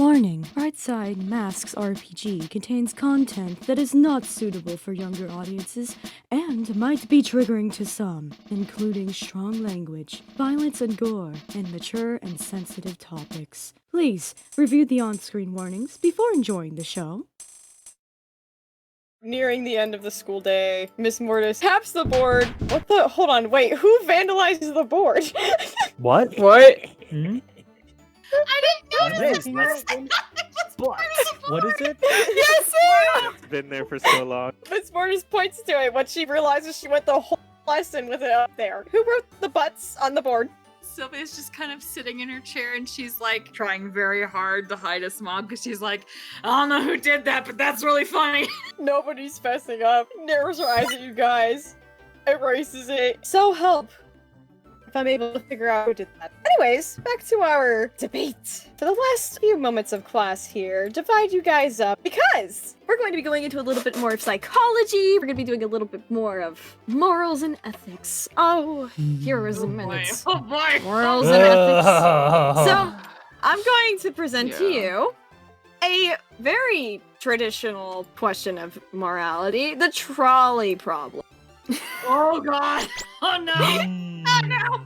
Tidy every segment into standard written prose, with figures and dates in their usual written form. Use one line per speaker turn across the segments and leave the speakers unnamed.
Warning, Brightside Masks RPG contains content that is not suitable for younger audiences and might be triggering to some, including strong language, violence and gore, and mature and sensitive topics. Please review the on-screen warnings before enjoying the show.
Nearing the end of the school day, Miss Mortis taps the board. What the? Hold on, wait, who vandalizes the board?
What?
What?
Hmm?
I didn't notice this.
What is it?
Yes,
It's been there for so long.
Miss Mortis points to it when she realizes she went the whole lesson with it up there. Who wrote the butts on the board?
Sylvia's just kind of sitting in her chair and she's like trying very hard to hide a smile because she's like, I don't know who did that, but that's really funny.
Nobody's fessing up. Narrows her eyes at you guys. Erases it. So help. If I'm able to figure out who did that. Anyways, back to our debate. For the last few moments of class here, divide you guys up because we're going to be going into a little bit more of psychology. We're going to be doing a little bit more of morals and ethics. Oh, heroism and its
Oh boy.
morals and ethics. So, I'm going to present to you a very traditional question of morality, the trolley problem.
Oh god. Oh no. Oh no.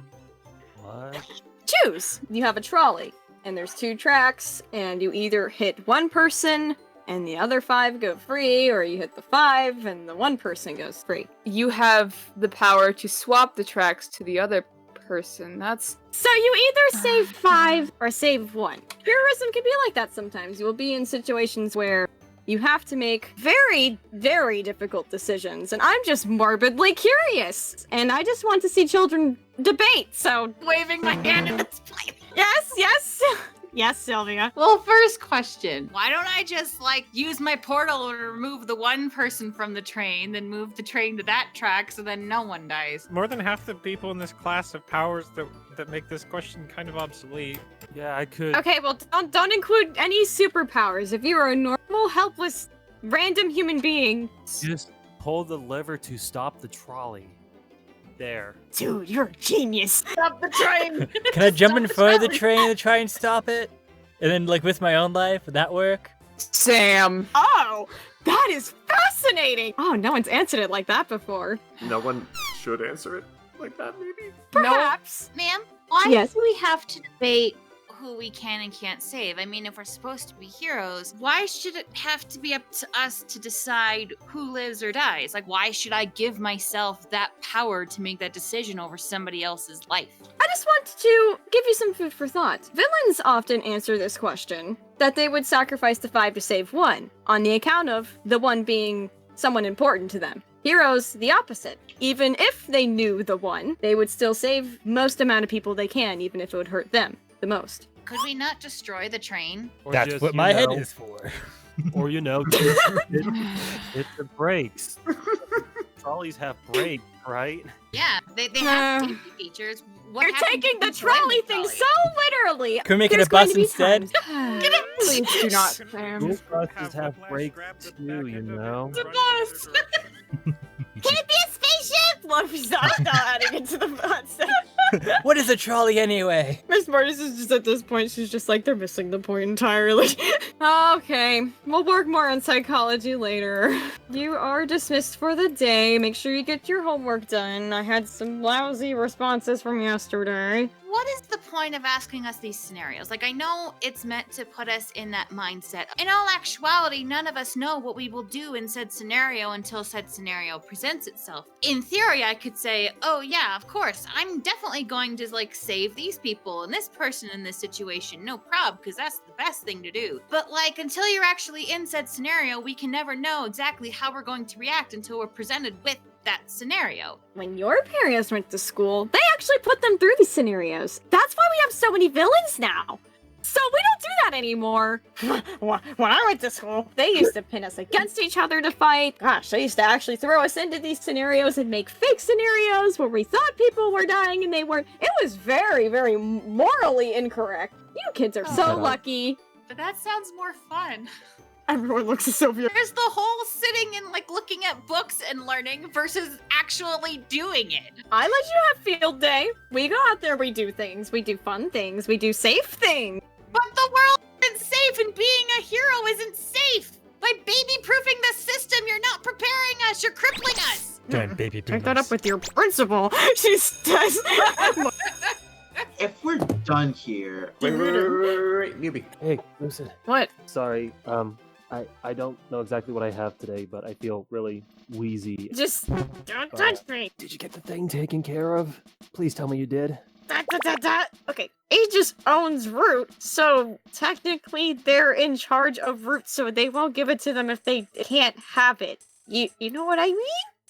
What?
Choose. You have a trolley, and there's 2 tracks, and you either hit one person and the other 5 go free, or you hit the 5 and the one person goes free.
You have the power to swap the tracks to the other person. That's
So you either save 5 or save 1. Heroism can be like that sometimes. You will be in situations where you have to make very, very difficult decisions, and I'm just morbidly curious, and I just want to see children debate, so...
Waving my hand in its place.
Yes, yes! Yes, Sylvia.
Well, first question. Why don't I just, use my portal to remove the one person from the train, then move the train to that track so then no one dies?
More than half the people in this class have powers that make this question kind of obsolete.
Yeah, I could.
Okay, well, don't include any superpowers. If you are a normal, helpless, random human being...
Just pull the lever to stop the trolley. There.
Dude, you're a genius.
Stop the train!
Can I jump in
Stop
front of the
trolley.
train to try and stop it? And then, with my own life, would that work?
Sam.
Oh, that is fascinating! Oh, no one's answered it like that before.
No one should answer it like that, maybe?
Perhaps.
Ma'am, why
Yes?
do we have to debate who we can and can't save? I mean, if we're supposed to be heroes, why should it have to be up to us to decide who lives or dies? Why should I give myself that power to make that decision over somebody else's life?
I just want to give you some food for thought. Villains often answer this question that they would sacrifice the 5 to save 1, on the account of the 1 being someone important to them. Heroes, the opposite. Even if they knew the 1, they would still save most amount of people they can, even if it would hurt them the most.
Could we not destroy the train?
Or
That's
just,
what my head is for.
Or, hit the brakes. Trolleys have brakes, right?
Yeah, they have safety features. What
You're
happens
taking
if
the
you blame
trolley thing so literally!
Can we make it
There's
a bus
going to be
instead?
times-
Please do not,
Can
Sam.
School buses
have
have
Whiplash
brakes
grab the
too,
back
you
end of it
know?
and
The
run
bus.
over?
Can it be a spaceship? Love you, stop adding it to the concept.
What is a trolley anyway?
Miss Mortis is just at this point, she's just like, they're missing the point entirely. Okay, we'll work more on psychology later. You are dismissed for the day. Make sure you get your homework done. I had some lousy responses from yesterday.
What is the point of asking us these scenarios? I know it's meant to put us in that mindset. In all actuality, none of us know what we will do in said scenario until said scenario presents itself. In theory, I could say, oh yeah, of course, I'm definitely going to save these people and this person in this situation, no problem, because that's the best thing to do. But until you're actually in said scenario, we can never know exactly how we're going to react until we're presented with that scenario.
When your parents went to school, they actually put them through these scenarios. That's why we have so many villains now. So we don't do that anymore. When I went to school, they used to pin us against each other to fight. Gosh, they used to actually throw us into these scenarios and make fake scenarios where we thought people were dying and they weren't. It was very, very morally incorrect. You kids are so lucky.
But that sounds more fun.
Everyone looks at Sylvia.
There's the whole sitting and looking at books and learning versus actually doing it.
I let you have field day. We go out there, we do things. We do fun things. We do safe things.
But the world isn't safe Even being a hero isn't safe. By baby-proofing the system, you're not preparing us. You're crippling us.
Damn baby
Take that
demons.
up with your principal. She says.
If we're done here,
Wait, newbie.
Hey, listen.
What?
Sorry. I don't know exactly what I have today, but I feel really wheezy.
Just don't touch me.
Did you get the thing taken care of? Please tell me you did.
Okay, Aegis owns Root, so technically they're in charge of Root, so they won't give it to them if they can't have it. You know what I mean?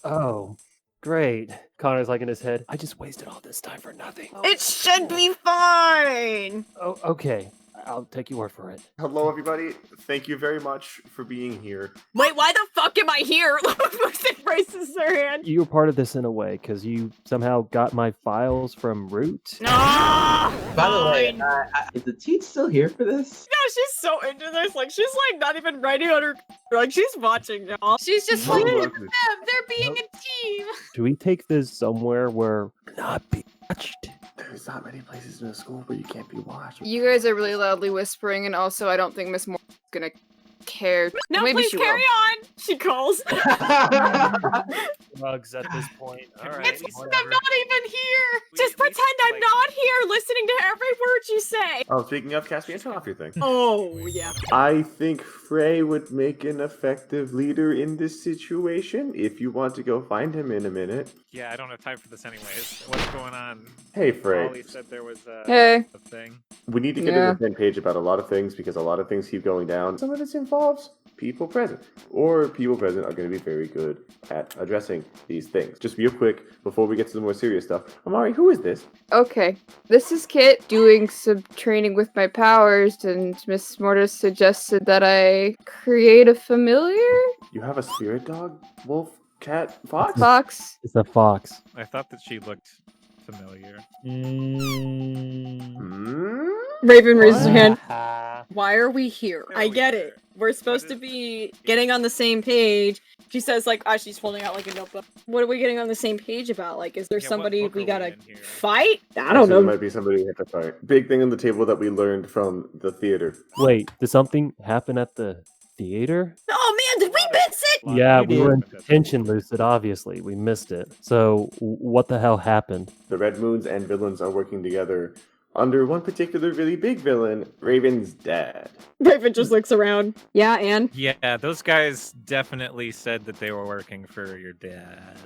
Oh, great. Connor's like in his head. I just wasted all this time for nothing.
It should be fine.
Oh, okay. I'll take your word for it.
Hello, everybody. Thank you very much for being here.
Wait, why the fuck am I here? Lucy raises her hand.
You were part of this in a way, because you somehow got my files from Root.
No.
by the way, is the teeth still here for this?
No, she's so into this. Like, she's like not even writing on her. Like, she's watching y'all.
She's just
Oh,
like,
lovely.
look at them. They're being a team.
Do we take this somewhere where we're not being watched?
There's not many places in the school where you can't be watched.
You guys are really loudly whispering, and also I don't think Miss Moore's gonna care.
No,
Maybe
please
she
carry
will.
on. She calls.
Drugs at this point. All right.
It's I'm not even here.
Just pretend I'm not here, listening to every word you say.
Oh, speaking of, Caspian, turn off your thing.
Oh yeah.
I think Frey would make an effective leader in this situation. If you want to go find him in a minute.
Yeah, I don't have time for this anyways. What's going on?
Hey, Frey.
Ollie said there was
Hey.
a thing.
We need to get
Yeah.
to the same page about a lot of things because a lot of things keep going down. Some of this involves people present, or people present are going to be very good at addressing these things. Just real quick, before we get to the more serious stuff, Amari, who is this?
Okay, this is Kit doing some training with my powers, and Miss Mortis suggested that I create a familiar
You have a spirit dog, wolf, cat, fox?
fox.
It's a fox.
I thought that she looked familiar.
Hmm?
Raven raises her hand.
Ah.
Why are we here?
There
I
we
get
go.
it. We're supposed to be getting on the same page. She says, like, she's holding out, like, a notebook. What are we getting on the same page about? Like, is there
Yeah, what
somebody
book are
we
we
gotta
in here?
fight? I
Actually,
don't
There
know.
might be somebody we have to fight. Big thing on the table that we learned from the theater.
Wait, did something happen at the theater?
Oh, man, did we miss it?
Yeah,
you
we were in
did.
detention, Lucid, obviously. We missed it. So, what the hell happened?
The Red Moons and villains are working together under one particular really big villain, Raven's dad.
Raven just looks around. Yeah, and?
Yeah, those guys definitely said that they were working for your dad.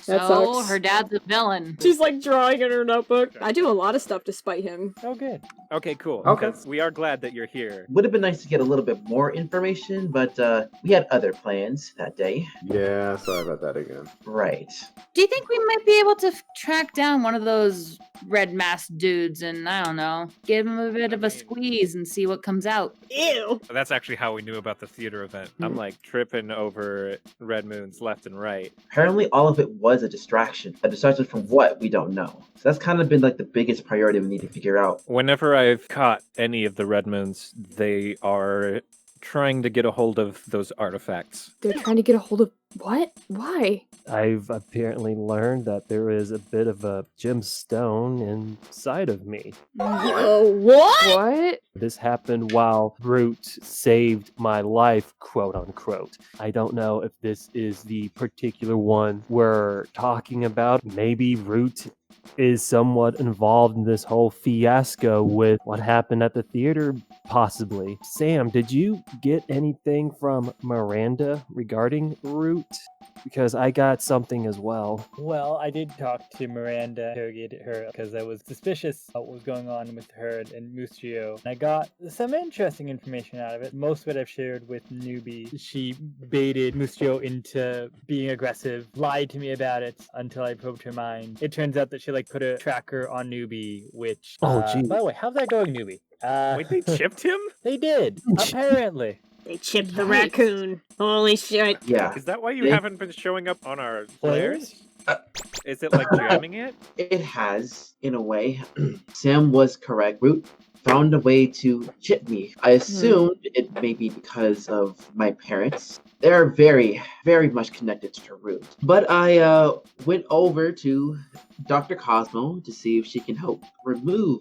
That
So
sucks.
her dad's a villain.
She's, like, drawing in her notebook. I do a lot of stuff to spite him.
Oh, good.
Okay, cool.
Okay.
Because we are glad that you're here.
Would have been nice to get a little bit more information, but we had other plans that day.
Yeah, sorry about that again.
Right.
Do you think we might be able to track down one of those red masked dudes and, I don't know, give him a bit of a squeeze and see what comes out?
Ew.
That's actually how we knew about the theater event. I'm like tripping over Red Moons left and right.
Apparently, all of it was a distraction. A distraction from what? We don't know. So that's kind of been like the biggest priority we need to figure out.
Whenever I've caught any of the Red Moons, they are trying to get a hold of those artifacts.
They're trying to get a hold of what? Why?
I've apparently learned that there is a bit of a gemstone inside of me.
Yo, what?
What?
This happened while Root saved my life, quote unquote. I don't know if this is the particular one we're talking about. Maybe Root is somewhat involved in this whole fiasco with what happened at the theater, possibly. Sam, did you get anything from Miranda regarding Root? Because I got something as well.
Well, I did talk to Miranda, interrogated her, because I was suspicious of what was going on with her and Musio. And I got some interesting information out of it. Most of it I've shared with Newbie. She baited Musio into being aggressive, lied to me about it until I probed her mind. It turns out that she put a tracker on Newbie, which...
Oh, geez.
By the way, how's that going, Newbie?
Wait, they chipped him?
They did, apparently.
They chipped the
Yikes.
raccoon. Holy shit.
Yeah.
Is that why you
Yeah.
haven't been showing up on our
Players?
flares? Is it like jamming it?
It has, in a way. Sam was correct. Root found a way to chip me. I assumed it may be because of my parents. They're very, very much connected to Root. But I went over to Dr. Cosmo to see if she can help remove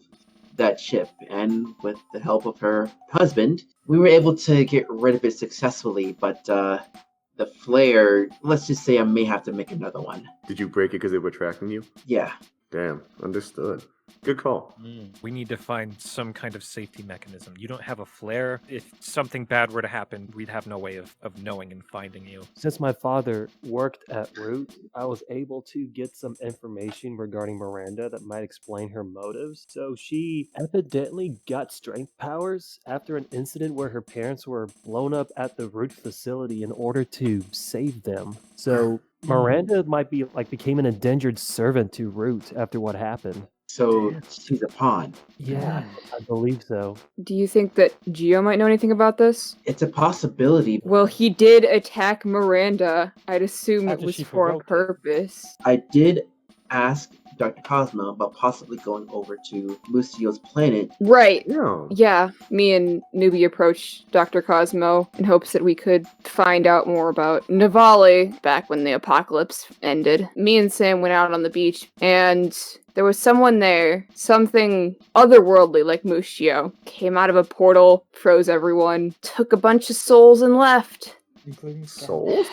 that chip, and with the help of her husband, we were able to get rid of it successfully, but the flare, let's just say I may have to make another one.
Did you break it because they were tracking you?
Yeah.
Damn, understood. Good call.
We need to find some kind of safety mechanism. You don't have a flare. If something bad were to happen, we'd have no way of knowing and finding you.
Since my father worked at Root, I was able to get some information regarding Miranda that might explain her motives. So she evidently got strength powers after an incident where her parents were blown up at the Root facility in order to save them. So Miranda might be became an endangered servant to Root after what happened.
So she's a pawn.
Yeah, I believe so.
Do you think that Gio might know anything about this?
It's a possibility.
Well, he did attack Miranda. I'd assume
After
it was
she
for a
provoked it.
purpose.
I did ask Dr. Cosmo about possibly going over to Musio's planet.
Right.
Yeah.
Yeah, me and Newbie approached Dr. Cosmo in hopes that we could find out more about Navali back when the apocalypse ended. Me and Sam went out on the beach, and there was someone there, something otherworldly like Musio, came out of a portal, froze everyone, took a bunch of souls and left.
Including Sam.
Souls?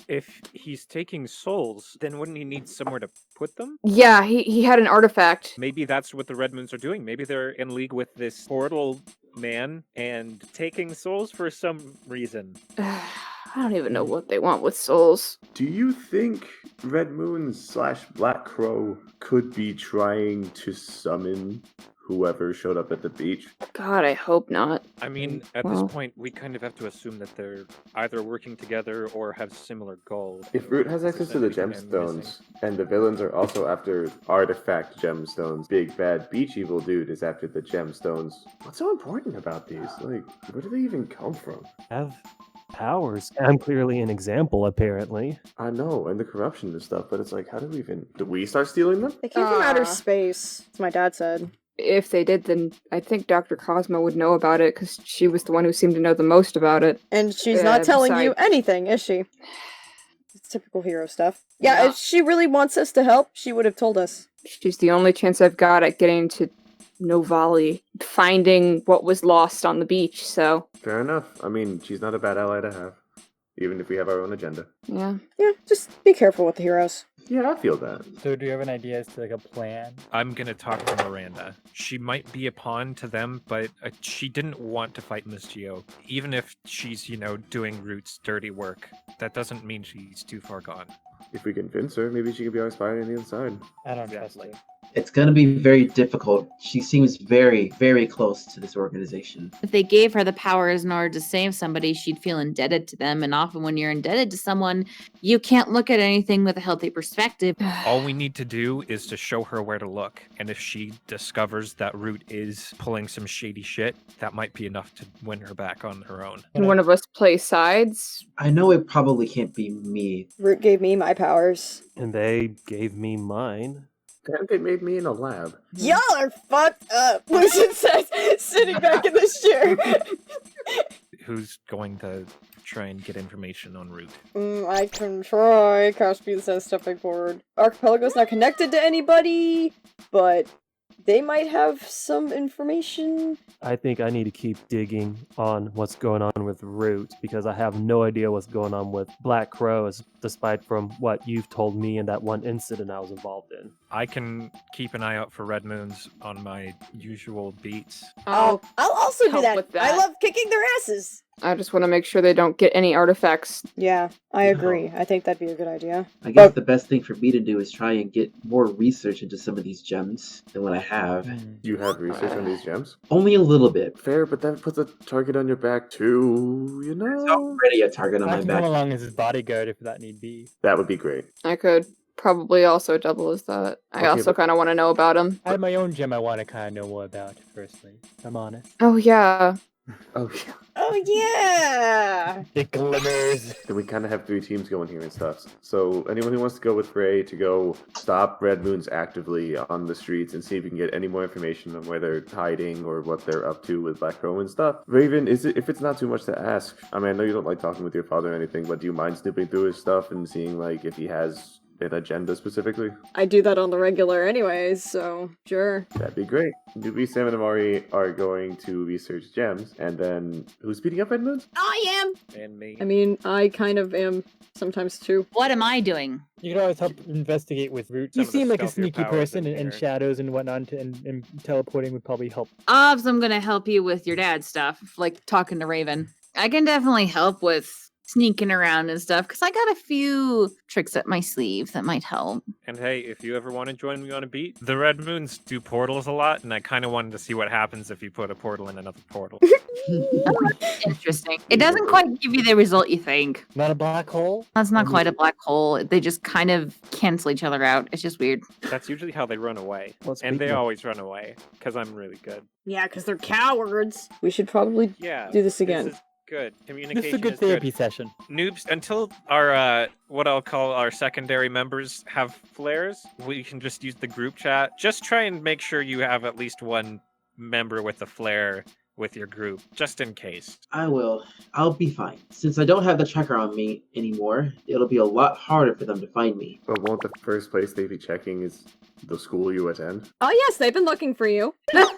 If he's taking souls, then wouldn't he need somewhere to put them?
Yeah, he had an artifact.
Maybe that's what the Red Moons are doing. Maybe they're in league with this portal man and taking souls for some reason.
I don't even know what they want with souls.
Do you think Red Moon / Black Crow could be trying to summon whoever showed up at the beach?
God, I hope not.
I mean, at
Well.
this point, we kind of have to assume that they're either working together or have similar goals.
If Root has access to the
Then we can
gemstones,
missing.
and the villains are also after artifact gemstones, big bad beach evil dude is after the gemstones. What's so important about these? Like, where do they even come from?
Have powers. I'm clearly an example, apparently.
I know, and the corruption and stuff, but it's like, how do we start stealing them?
They came from outer
Ah.
space, as my dad said.
If they did, then I think Dr. Cosmo would know about it, because she was the one who seemed to know the most about it.
And she's not telling you
besides-
anything, is she? It's typical hero stuff. Yeah,
Yeah.
if she really wants us to help, she would have told us.
She's the only chance I've got at getting to Novali, finding what was lost on the beach, so,
Fair enough. I mean, she's not a bad ally to have, even if we have our own agenda.
yeah.
Yeah, just be careful with the heroes.
Yeah, I feel that.
So do you have an idea as to like a plan?
I'm gonna talk to Miranda. She might be a pawn to them, but she didn't want to fight Musio. Even if she's, doing Root's dirty work, that doesn't mean she's too far gone.
If we convince her, maybe she could be our spy on the inside.
I don't trust
Exactly.
her.
It's gonna be very difficult. She seems very, very close to this organization.
If they gave her the powers in order to save somebody, she'd feel indebted to them. And often when you're indebted to someone, you can't look at anything with a healthy perspective.
All we need to do is to show her where to look. And if she discovers that Root is pulling some shady shit, that might be enough to win her back on her own.
Can one of us play sides?
I know it probably can't be me.
Root gave me my powers.
And they gave me mine.
And they made me in a lab.
Y'all are fucked up, Lucian says, sitting back in this chair.
Who's going to try and get information on Root?
I can try. Caspian says, stepping forward. Archipelago's not connected to anybody, but they might have some information.
I think I need to keep digging on what's going on with Root because I have no idea what's going on with Black Crow, despite from what you've told me in that one incident I was involved in.
I can keep an eye out for Red Moons on my usual beats.
I'll also do
help
that.
with that.
I love kicking their asses.
I just want to make sure they don't get any artifacts.
Yeah, I agree. I think that'd be a good idea.
I guess the best thing for me to do is try and get more research into some of these gems than what I have.
You have research on these gems?
Only a little bit.
Fair, but that puts a target on your back too,
There's already a target on
I
my
can come
back.
along as his bodyguard if that need be.
That would be great.
I could probably also double as that. I
Okay,
also
but-
kind of want to know about him.
I have my own gem I want to kind of know more about, firstly. If I'm honest.
Oh, yeah.
Oh, yeah.
Oh, yeah!
It glimmers.
Then we kind of have 3 teams going here and stuff. So anyone who wants to go with Ray to go stop Red Moons actively on the streets and see if we can get any more information on where they're hiding or what they're up to with Black Crow and stuff. Raven, if it's not too much to ask, I mean, I know you don't like talking with your father or anything, but do you mind snooping through his stuff and seeing like if he has an agenda specifically?
I do that on the regular anyways, so sure.
That'd be great. Newbie, Sam, and Amari are going to research gems, and then who's beating up Red Moons?
I am.
And me.
I mean, I kind of am sometimes too.
What am I doing?
You can always help investigate with Root.
Some
You
of the
seem like a
stealthier
sneaky
powers
person,
in
and
here.
shadows and whatnot, and teleporting would probably help.
Obs, I'm gonna help you with your dad's stuff, like talking to Raven. I can definitely help with sneaking around and stuff, because I got a few tricks up my sleeve that might help.
And hey, if you ever want to join me on a beat, the Red Moons do portals a lot, and I kind of wanted to see what happens if you put a portal in another portal.
Interesting. It doesn't quite give you the result you think.
Not a black hole?
That's not quite a black hole. They just kind of cancel each other out. It's just weird.
That's usually how they run away.
Well,
And they
speaking of-
always run away, because I'm really good.
Yeah, because they're cowards. We should probably
Yeah.
do this again.
This is good. Communication
This is a good therapy session.
Noobs, until our, what I'll call our secondary members have flares, we can just use the group chat. Just try and make sure you have at least one member with a flare with your group, just in case.
I will. I'll be fine. Since I don't have the tracker on me anymore, it'll be a lot harder for them to find me.
But won't the first place they'd be checking is the school you attend?
Oh yes, they've been looking for you.
Oh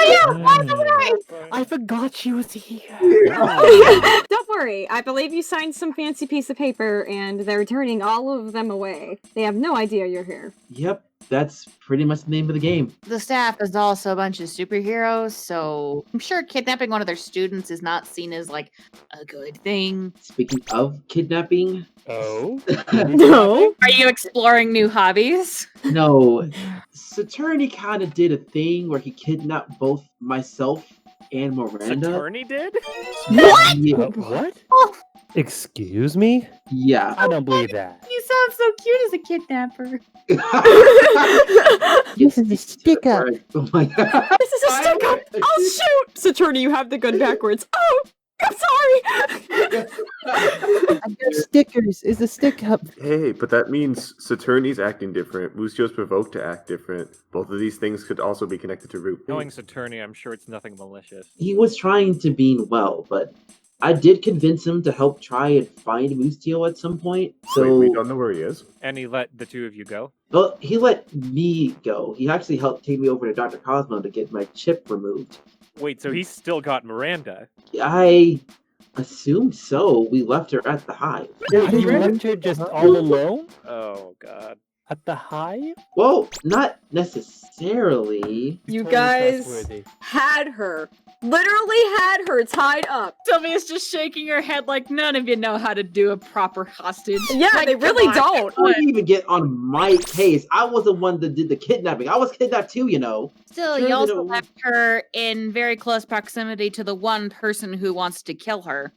yeah, by the way!
I forgot she was here.
Don't worry, I believe you signed some fancy piece of paper and they're turning all of them away. They have no idea you're here.
Yep, that's pretty much the name of the game.
The staff is also a bunch of superheroes, so I'm sure kidnapping one of their students is not seen as like a good thing.
Speaking of kidnapping,
Oh?
No.
Are you exploring new hobbies?
no, Saturni kind of did a thing where he kidnapped both myself and Miranda.
Saturni did?
What?
Yeah.
What?
Excuse me?
Yeah.
I don't believe that.
You sound so cute as a kidnapper.
This is a stick up. Oh my god.
This is a stick up! Oh shoot! Saturni, you have the gun backwards. Oh! I'm sorry!
Stickers is a stick up.
Hey, but that means Saturni's acting different. Musio's provoked to act different. Both of these things could also be connected to Root.
Knowing Saturni, I'm sure it's nothing malicious.
He was trying to mean well, but I did convince him to help try and find Musio at some point. So
Wait, we don't know where he is.
And he let the two of you go?
well, he let me go. He actually helped take me over to Dr. Cosmo to get my chip removed.
Wait, so he's still got Miranda?
I assume so. We left her at the hive.
Did you left her just all alone?
Oh, God.
At the hive?
Well, not necessarily.
You
Totally
guys
trustworthy.
had her. Literally had her tied up.
Sylvia's just shaking her head like none of you know how to do a proper hostage.
Yeah,
Like,
they
come
really
on.
don't.
Don't even get on my case. I was the one that did the kidnapping. I was kidnapped too, you know.
Still,
Sure
you
they
also
don't-
left her in very close proximity to the one person who wants to kill her.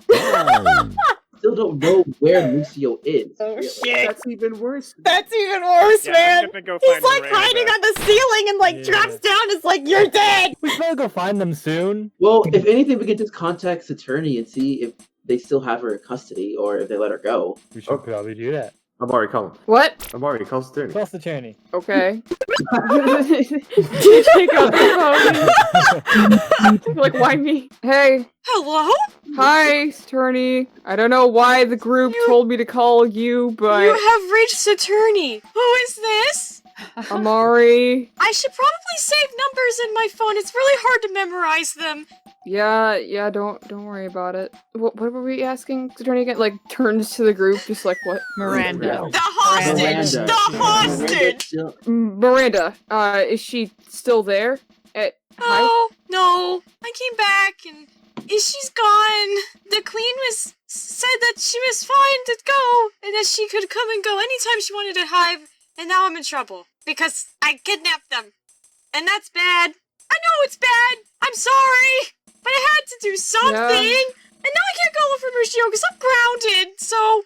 Still don't know where Musio is.
Oh shit.
That's even worse.
That's even worse,
Yeah,
man.
I'm gonna go
He's
find
like
Miranda.
hiding on the ceiling and like
Yeah.
drops down. It's like, you're dead.
We better go find them soon.
Well, if anything, we can just contact Saturni and see if they still have her in custody or if they let her go.
We should probably do that.
Amari, call him.
What?
Amari, call Saturni.
Cross the journey.
Okay. Take out the phone. Like, why me? Hey,
Hello?
hi, Saturni. I don't know why the group told me to call you, but
You have reached Saturni. Who is this?
Amari.
I should probably save numbers in my phone. It's really hard to memorize them.
Yeah, don't worry about it. What were we asking Saturni again? Like, turns to the group, just like, what?
Miranda.
The hostage!
Miranda.
The hostage!
Still-
Miranda, is she still there? At Hive?
Oh, no. I came back and she's gone. The queen said that she was fine to go and that she could come and go anytime she wanted to Hive. And now I'm in trouble because I kidnapped them. And that's bad. I know it's bad. I'm sorry. But I had to do something. And now I can't go look for Musio because I'm grounded. So,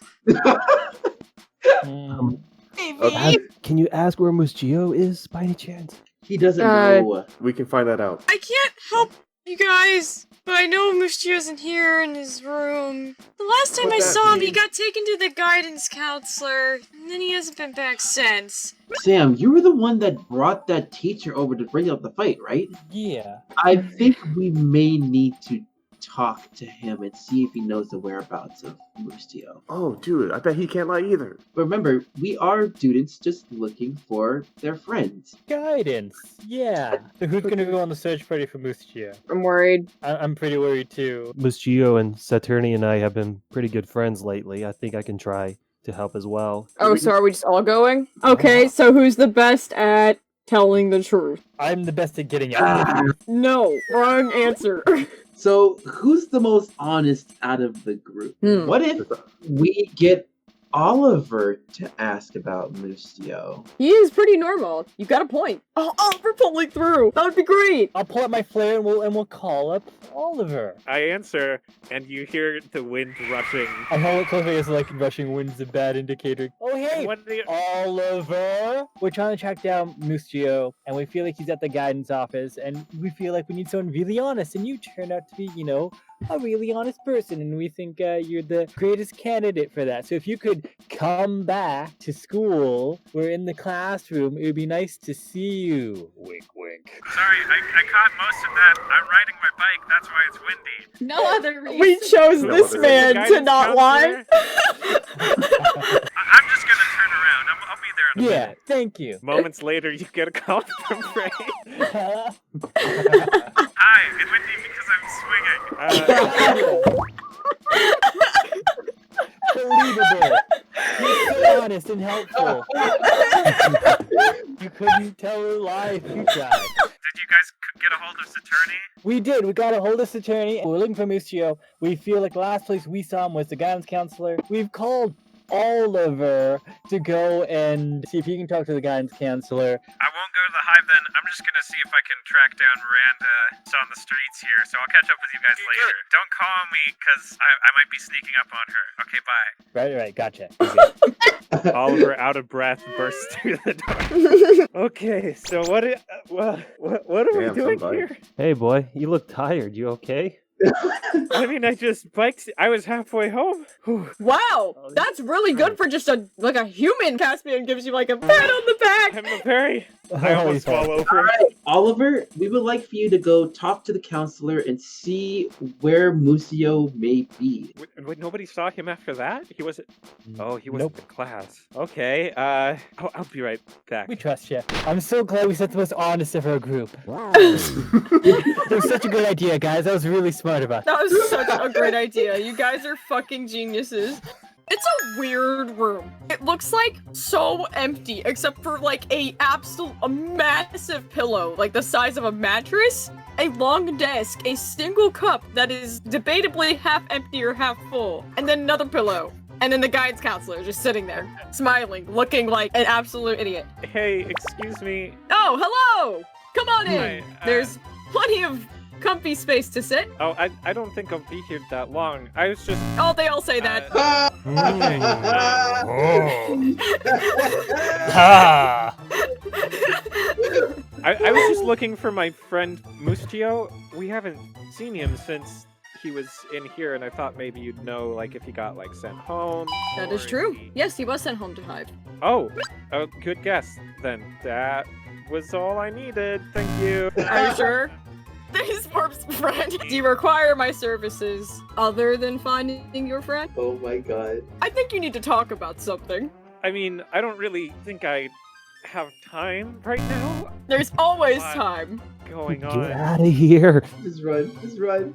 maybe.
Can you ask where Musio is by any chance?
He doesn't
Uh,
know.
We can find that out.
I can't help you guys, but I know Muschio's in here in his room. The last time I
What's that
saw him, he
mean?
got taken to the guidance counselor, and then he hasn't been back since.
Sam, you were the one that brought that teacher over to bring up the fight, right?
Yeah.
I think we may need to talk to him and see if he knows the whereabouts of Musio.
Oh, dude, I bet he can't lie either.
But remember, we are students just looking for their friends.
Guidance. Yeah. So who's gonna go on the search party for Musio?
I'm worried.
I'm pretty worried too.
Musio and Saturni and I have been pretty good friends lately. I think I can try to help as well.
Oh, so are we just all going? Okay, so who's the best at telling the truth?
I'm the best at getting out.
No, wrong answer.
So, who's the most honest out of the group? What if we get Oliver to ask about Musio?
He is pretty normal. You got a point. Oh, Oliver pulling through. That would be great.
I'll pull out my flare and we'll call up Oliver.
I answer, and you hear the wind rushing.
I know what Cliffy is like. Rushing wind's a bad indicator. Oh, hey,
What do you-
Oliver! We're trying to track down Musio, and we feel like he's at the guidance office, and we feel like we need someone really honest, and you turn out to be, a really honest person, and we think you're the greatest candidate for that. So if you could come back to school, we're in the classroom, it would be nice to see you. Wink, wink.
Sorry, I caught most of that. I'm riding my bike, that's why it's windy.
No other reason.
We chose
No,
this
but
man
there's a
to not lie.
I'm just gonna turn around. I'll be there in a
Yeah,
minute.
thank you.
Moments later, you get a call from Ray. Hi, it's windy because I'm swinging.
Believable. You're so honest and helpful. You couldn't tell a lie if you tried.
Did you guys get a hold of Saturni?
We did. We got a hold of this attorney. We're looking for Musio. We feel like the last place we saw him was the guidance counselor. We've called Oliver to go and see if he can talk to the guidance counselor.
I won't go to the hive then. I'm just gonna see if I can track down Miranda. It's on the streets here, so I'll catch up with you guys later. Don't call me, because I might be sneaking up on her. Okay, bye.
Right, gotcha.
Oliver, out of breath, bursts through the door. Okay, so what are we
Damn,
doing
somebody.
here?
Hey, boy, you look tired. You okay?
I mean, I just biked. I was halfway home. Whew.
Wow, that's really good for just a human. Caspian gives you like a pat on the back.
I'm very. I almost fall over.
Alright, Oliver, we would like for you to go talk to the counselor and see where Musio may be.
Wait, nobody saw him after that? He wasn't. Oh, he wasn't
Nope.
in class. Okay. I'll be right back.
We trust you. I'm so glad we sent the most honest of our group. It was such a good idea, guys. I was really smart about
That was such a great idea. You guys are fucking geniuses. It's a weird room. It looks like so empty, except for like a massive pillow, like the size of a mattress, a long desk, a single cup that is debatably half empty or half full, and then another pillow. And then the guidance counselor just sitting there, smiling, looking like an absolute idiot.
Hey, excuse me.
Oh, hello! Come on in.
Hi,
There's plenty of comfy space to sit.
Oh, I don't think I'll be here that long. I was just.
Oh, they all say that.
Okay. I was just looking for my friend Musio. We haven't seen him since he was in here, and I thought maybe you'd know, like, if he got, like, sent home.
That
or
is
if
true.
he-
Yes, he was sent home to Hive.
Oh, good guess. Then that was all I needed. Thank you.
Are you sure? This Warp's friend. Do you require my services other than finding your friend?
Oh my god.
I think you need to talk about something.
I mean, I don't really think I have time right now.
There's always
What?
time.
Going
Get
on.
out of here.
Just run. Just run.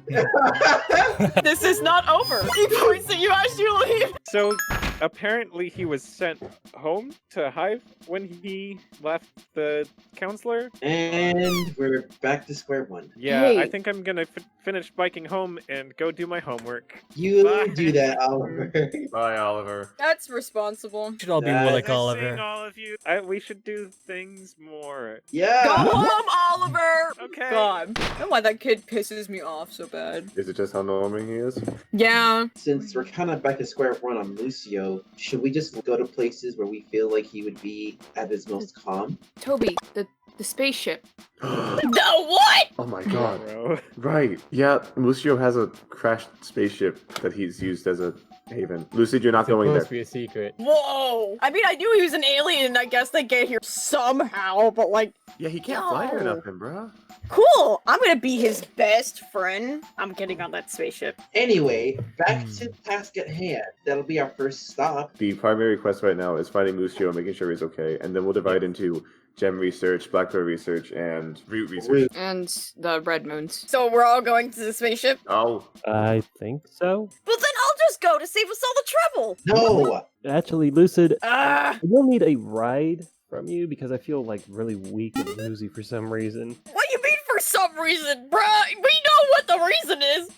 This is not over. He points at you as you leave.
So, apparently he was sent home to Hive when he left the counselor.
And we're back to square one.
Yeah,
Hey.
I think I'm gonna finish biking home and go do my homework.
You
Bye.
do that, Oliver.
Bye, Oliver.
That's responsible.
Should all be
Nice.
more like
Nice
Oliver.
seeing all of you. We should do things more.
Yeah.
Go home, Oliver!
Okay.
God. I don't know why that kid pisses me off so bad.
Is it just how normal he is?
Yeah.
Since we're kind of back to square one on Musio, should we just go to places where we feel like he would be at his most calm?
Toby, the spaceship.
Oh
The what?
my god.
Bro.
Right. Yeah, Musio has a crashed spaceship that he's used as a haven. Lucid, you're not
It's
going
supposed
there.
to be a secret.
Whoa! I mean, I knew he was an alien, and I guess they get here somehow, but like,
Yeah, he can't fly or
No.
nothing, bruh.
Cool! I'm gonna be his best friend. I'm getting on that spaceship.
Anyway, back to the task at hand. That'll be our first stop.
The primary quest right now is finding Musio, making sure he's okay, and then we'll divide into gem research, blackberry research, and root research.
And the red moons.
So we're all going to the spaceship?
Oh,
I think so.
Well, then I'll just go to save us all the trouble!
No!
Actually, Lucid,
Ah!
I will need a ride from you because I feel like really weak and woozy for some reason.
What do you mean for some reason, bruh? We know what the reason is!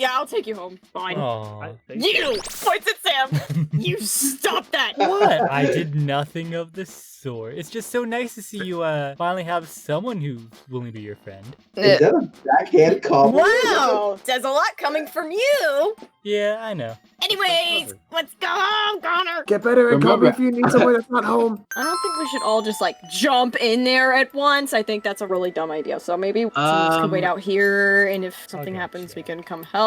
I'll take you home. Fine.
Aw.
You! Points at Sam! You stop that!
What? I did nothing of the sort. It's just so nice to see you finally have someone who's willing to be your friend.
Is that a backhand compliment?
Wow! There's a lot coming from you!
Yeah, I know.
Anyways, let's go home, Connor!
get better at
Remember-
cover if you need somewhere that's not home.
I don't think we should all just, like, jump in there at once. I think that's a really dumb idea. So maybe some of us could wait out here, and if something
gotcha.
happens, we can come help.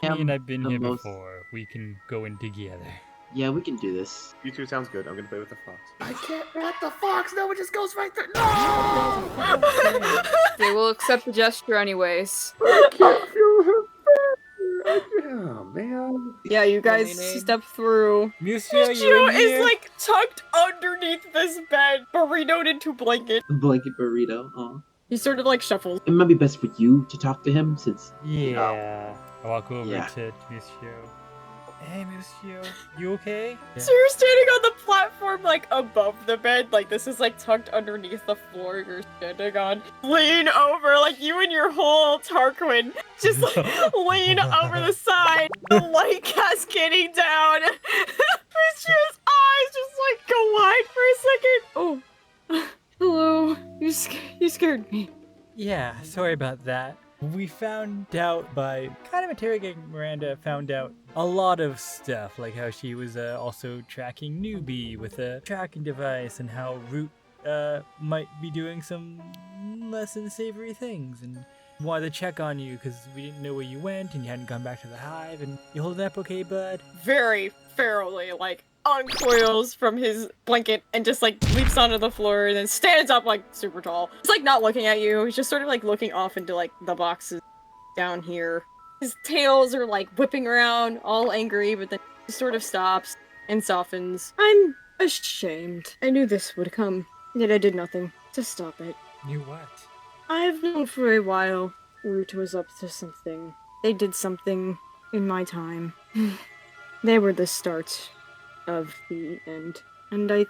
Me and I've been
the
here
most-
before. We can go in together.
Yeah, we can do this.
You two sounds good. I'm gonna play with the fox.
I can't let the fox. No, it just goes right there. No!
They will accept the gesture anyways.
I can't feel her back. Oh, man.
Yeah, you guys step through.
Musio, you
Musio
in here?
is, like, tucked underneath this bed, burritoed into blanket.
Blanket burrito. Oh.
He sort of, like, shuffles.
It might be best for you to talk to him since.
Yeah. I'll walk over
Yeah.
to Musio. Hey, Musio, you okay?
So you're standing on the platform, like, above the bed, like, this is, like, tucked underneath the floor you're standing on. Lean over, like, you and your whole Tarquin, just, like, lean over the side, the light cascading down. Musio's eyes just, like, go wide for a second. Oh, hello, you scared me.
Yeah, sorry about that. We found out by kind of interrogating Miranda, found out a lot of stuff, like how she was also tracking Newbie with a tracking device and how Root might be doing some less than savory things and wanted to check on you because we didn't know where you went and you hadn't gone back to the hive. And you holding up okay, bud?
Very ferally, like, uncoils from his blanket and just, like, leaps onto the floor and then stands up, like, super tall. He's, like, not looking at you. He's just sort of, like, looking off into, like, the boxes down here. His tails are, like, whipping around, all angry, but then he sort of stops and softens. I'm ashamed. I knew this would come, yet I did nothing to stop it.
You what?
I've known for a while Root was up to something. They did something in my time. They were the start of the end. And I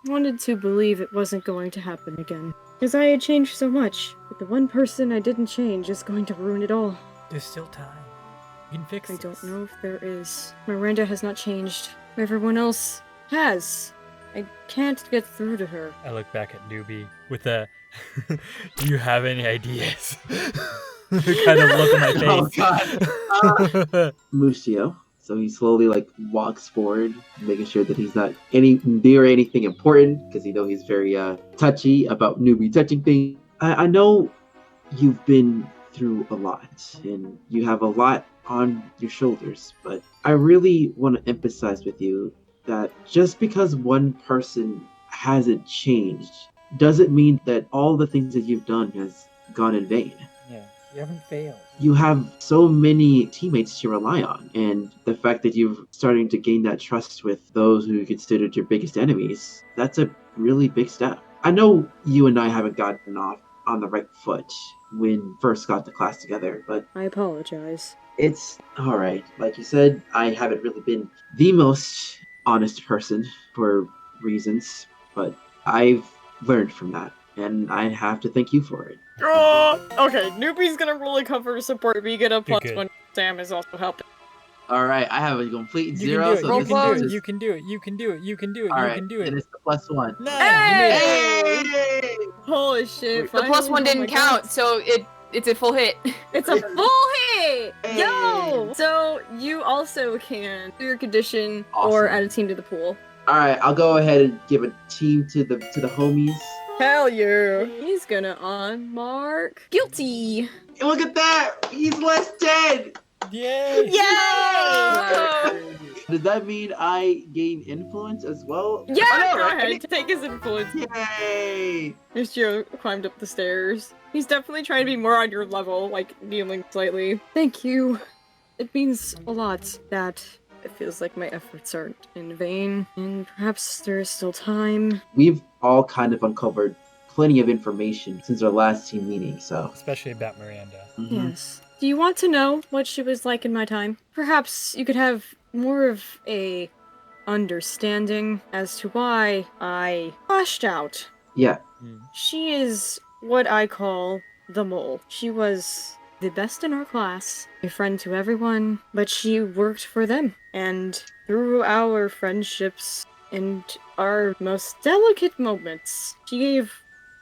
wanted to believe it wasn't going to happen again. Because I had changed so much, but the one person I didn't change is going to ruin it all.
There's still time. You can fix
I
this.
don't know if there is. Miranda has not changed. Everyone else has. I can't get through to her.
I look back at Newbie with a, do you have any ideas? kind of look on my face.
Oh, God. Musio. So he slowly walks forward, making sure that he's not near anything important, because he's very touchy about Newbie touching things. I know you've been through a lot, and you have a lot on your shoulders, but I really want to emphasize with you that just because one person hasn't changed doesn't mean that all the things that you've done has gone in vain.
Yeah, you haven't failed.
You have so many teammates to rely on, and the fact that you're starting to gain that trust with those who you considered your biggest enemies, that's a really big step. I know you and I haven't gotten off on the right foot when first got to class together, but
I apologize.
it's alright. Like you said, I haven't really been the most honest person for reasons, but I've learned from that, and I have to thank you for it.
Oh, okay, Newbie's gonna really come for support, but you get a
You're
plus
good.
one. Sam is also helping.
Alright, I have a complete
You
zero,
can do
so
it.
this
You
is
can do it. You can do it. You can do it. You can do it.
Alright,
You can do
and
it.
it's the +1.
No,
Hey!
Holy shit!
The plus one didn't count, so it's a full hit.
It's a full hit!
Hey.
Yo! So you also can do your condition
Awesome.
or add a team to the pool.
Alright, I'll go ahead and give a team to the homies.
Hell yeah! He's gonna unmark guilty.
And look at that! He's less dead!
Yay!
Yay!
Does that mean I gain influence as well?
Yeah,
Oh, no,
go
right?
ahead. Take his influence.
Yay!
Musio climbed up the stairs. He's definitely trying to be more on your level, like kneeling slightly. Thank you. It means a lot that it feels like my efforts aren't in vain, and perhaps there is still time.
We've all kind of uncovered plenty of information since our last team meeting, so.
Especially about Miranda.
Mhm.
Yes. Do you want to know what she was like in my time? Perhaps you could have more of a understanding as to why I lashed out.
Yeah.
She is what I call the mole. She was the best in our class, a friend to everyone, but she worked for them. And through our friendships and our most delicate moments, she gave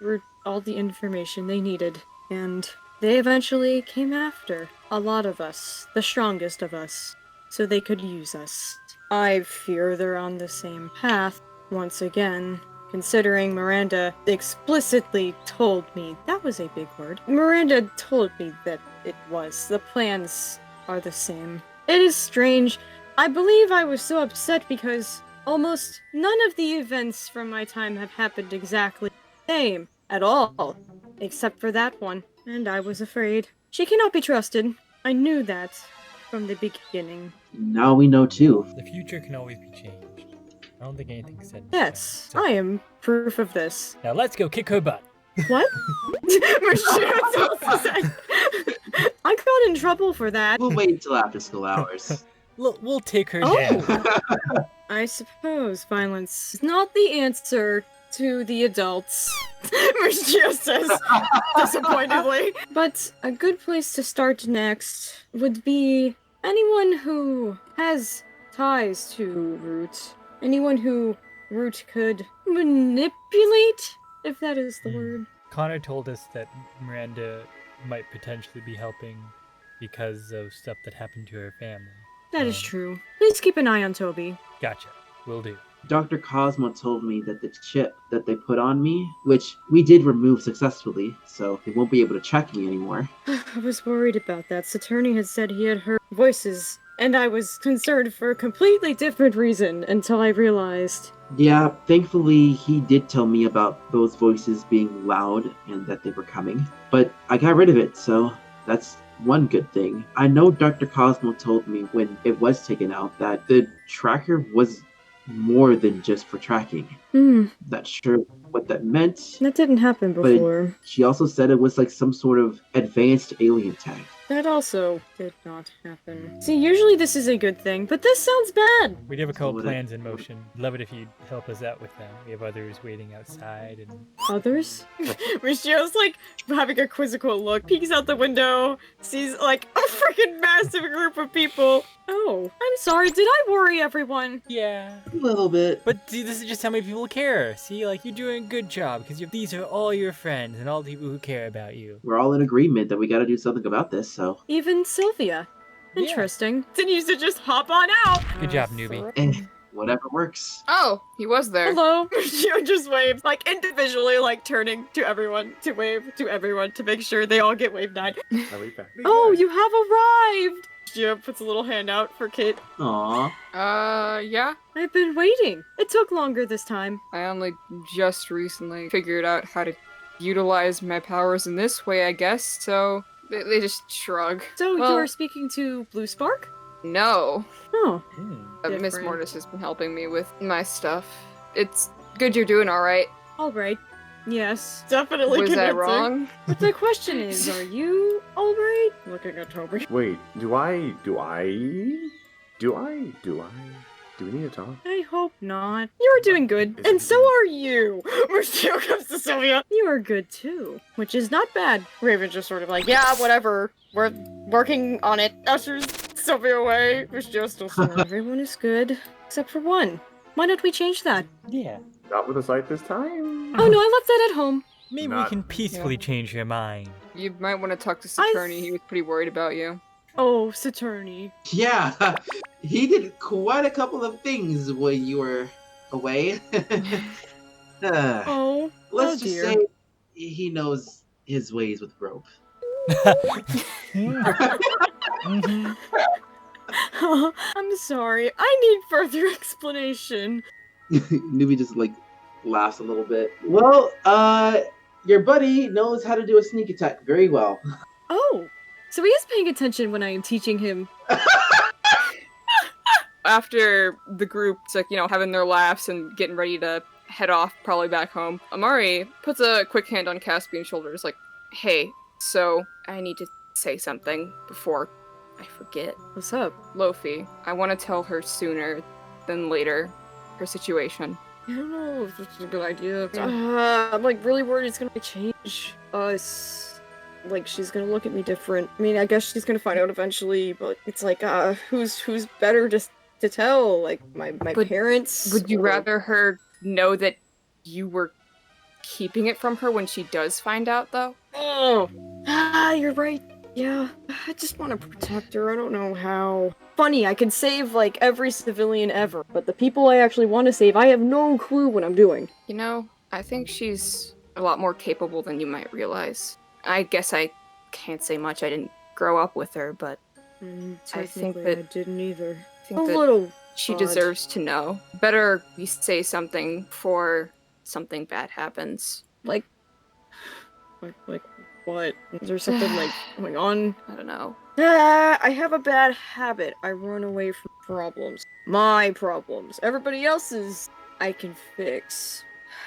Root all the information they needed. And they eventually came after a lot of us, the strongest of us, so they could use us. I fear they're on the same path once again. Considering Miranda explicitly told me, that was a big word. Miranda told me that it was. The plans are the same. It is strange. I believe I was so upset because almost none of the events from my time have happened exactly the same at all, except for that one. And I was afraid. She cannot be trusted. I knew that from the beginning.
Now we know too.
The future can always be changed. I don't think anything's said.
Yes,
So-
I am proof of this.
Now let's go kick her butt.
What? I got in trouble for that.
We'll wait until after school hours.
We'll take her
Oh.
down.
I suppose violence is not the answer to the adults, Musio says disappointedly. But a good place to start next would be anyone who has ties to Root. Anyone who Root could manipulate, if that is the word.
Connor told us that Miranda might potentially be helping because of stuff that happened to her family.
That is true. Please keep an eye on Toby.
Gotcha. Will do.
Dr. Cosmo told me that the chip that they put on me, which we did remove successfully, so they won't be able to track me anymore.
I was worried about that. Saturni had said he had heard voices, and I was concerned for a completely different reason until I realized.
Yeah, thankfully he did tell me about those voices being loud and that they were coming. But I got rid of it, so that's one good thing. I know Dr. Cosmo told me when it was taken out that the tracker was more than just for tracking. Not sure what that meant.
That didn't happen before.
She also said it was like some sort of advanced alien tag.
That also did not happen. See, usually this is a good thing, but this sounds bad.
We do have a couple
What
plans in motion. Love it if you'd help us out with them. We have others waiting outside and
Others? Musio's like having a quizzical look, peeks out the window, sees like a freaking massive group of people. Oh, I'm sorry, did I worry everyone?
yeah.
A little bit.
But see, this is just how many people care. See, like you're doing a good job because these are all your friends and all the people who care about you.
We're all in agreement that we gotta do something about this, so.
Even Sylvia.
Yeah.
Interesting. Continues to just hop on out.
Good job, newbie.
Whatever works.
Oh, he was there.
Hello. Musio just waves, like individually, like turning to everyone to wave to everyone to make sure they all get waved at.
I'll be back.
Oh, you have arrived! Musio puts a little hand out for Kit.
Aw.
Yeah.
I've been waiting. It took longer this time.
I only just recently figured out how to utilize my powers in this way, I guess, so they just shrug.
So
Well-
you are speaking to Blue Spark?
No.
Oh.
Miss
Different.
Mortis has been helping me with my stuff. It's good you're doing alright.
Alright. Yes. Definitely
Was I
convincing.
wrong?
But the question is, are you alright? Looking at Toby.
Wait, do we need to talk?
I hope not. You're doing good, and so are you. Musio comes to Sylvia. You are good too, which is not bad. Raven just sort of like, yeah, whatever. We're working on it. Ushers Sylvia away. Musio still saying everyone is good, except for one. Why don't we change that?
Yeah.
Not with a sight this time.
Oh no, I left that at home.
Maybe
Not-
we can peacefully change your mind.
You might want to talk to
I-
Saturni. He was pretty worried about you.
Oh, Saturni.
Yeah, he did quite a couple of things when you were away.
Oh,
Let's
oh
just
dear.
say he knows his ways with rope.
Mhm.
I'm sorry. I need further explanation.
Newbie just like laughs a little bit. Well, your buddy knows how to do a sneak attack very well.
Oh, so he is paying attention when I am teaching him.
After the group's like, having their laughs and getting ready to head off, probably back home, Amari puts a quick hand on Caspian's shoulders, like, hey, so I need to say something before I forget.
What's up?
Lofi, I want to tell her sooner than later her situation.
I don't know if it's a good idea. I'm like really worried it's gonna change us. Like she's gonna look at me different. I mean, I guess she's gonna find out eventually, but it's like, who's better to tell? Like my parents?
Would you
or-
rather her know that you were keeping it from her when she does find out, though?
Oh, you're right. Yeah, I just want to protect her. I don't know how. Funny, I can save like every civilian ever, but the people I actually want to save, I have no clue what I'm doing.
I think she's a lot more capable than you might realize. I guess I can't say much. I didn't grow up with her, but I think that
I didn't either.
I think
A
that
little
she
odd.
deserves to know. Better we say something before something bad happens.
Like what? Is there something like going on?
I don't know.
I have a bad habit. I run away from problems. My problems. Everybody else's I can fix.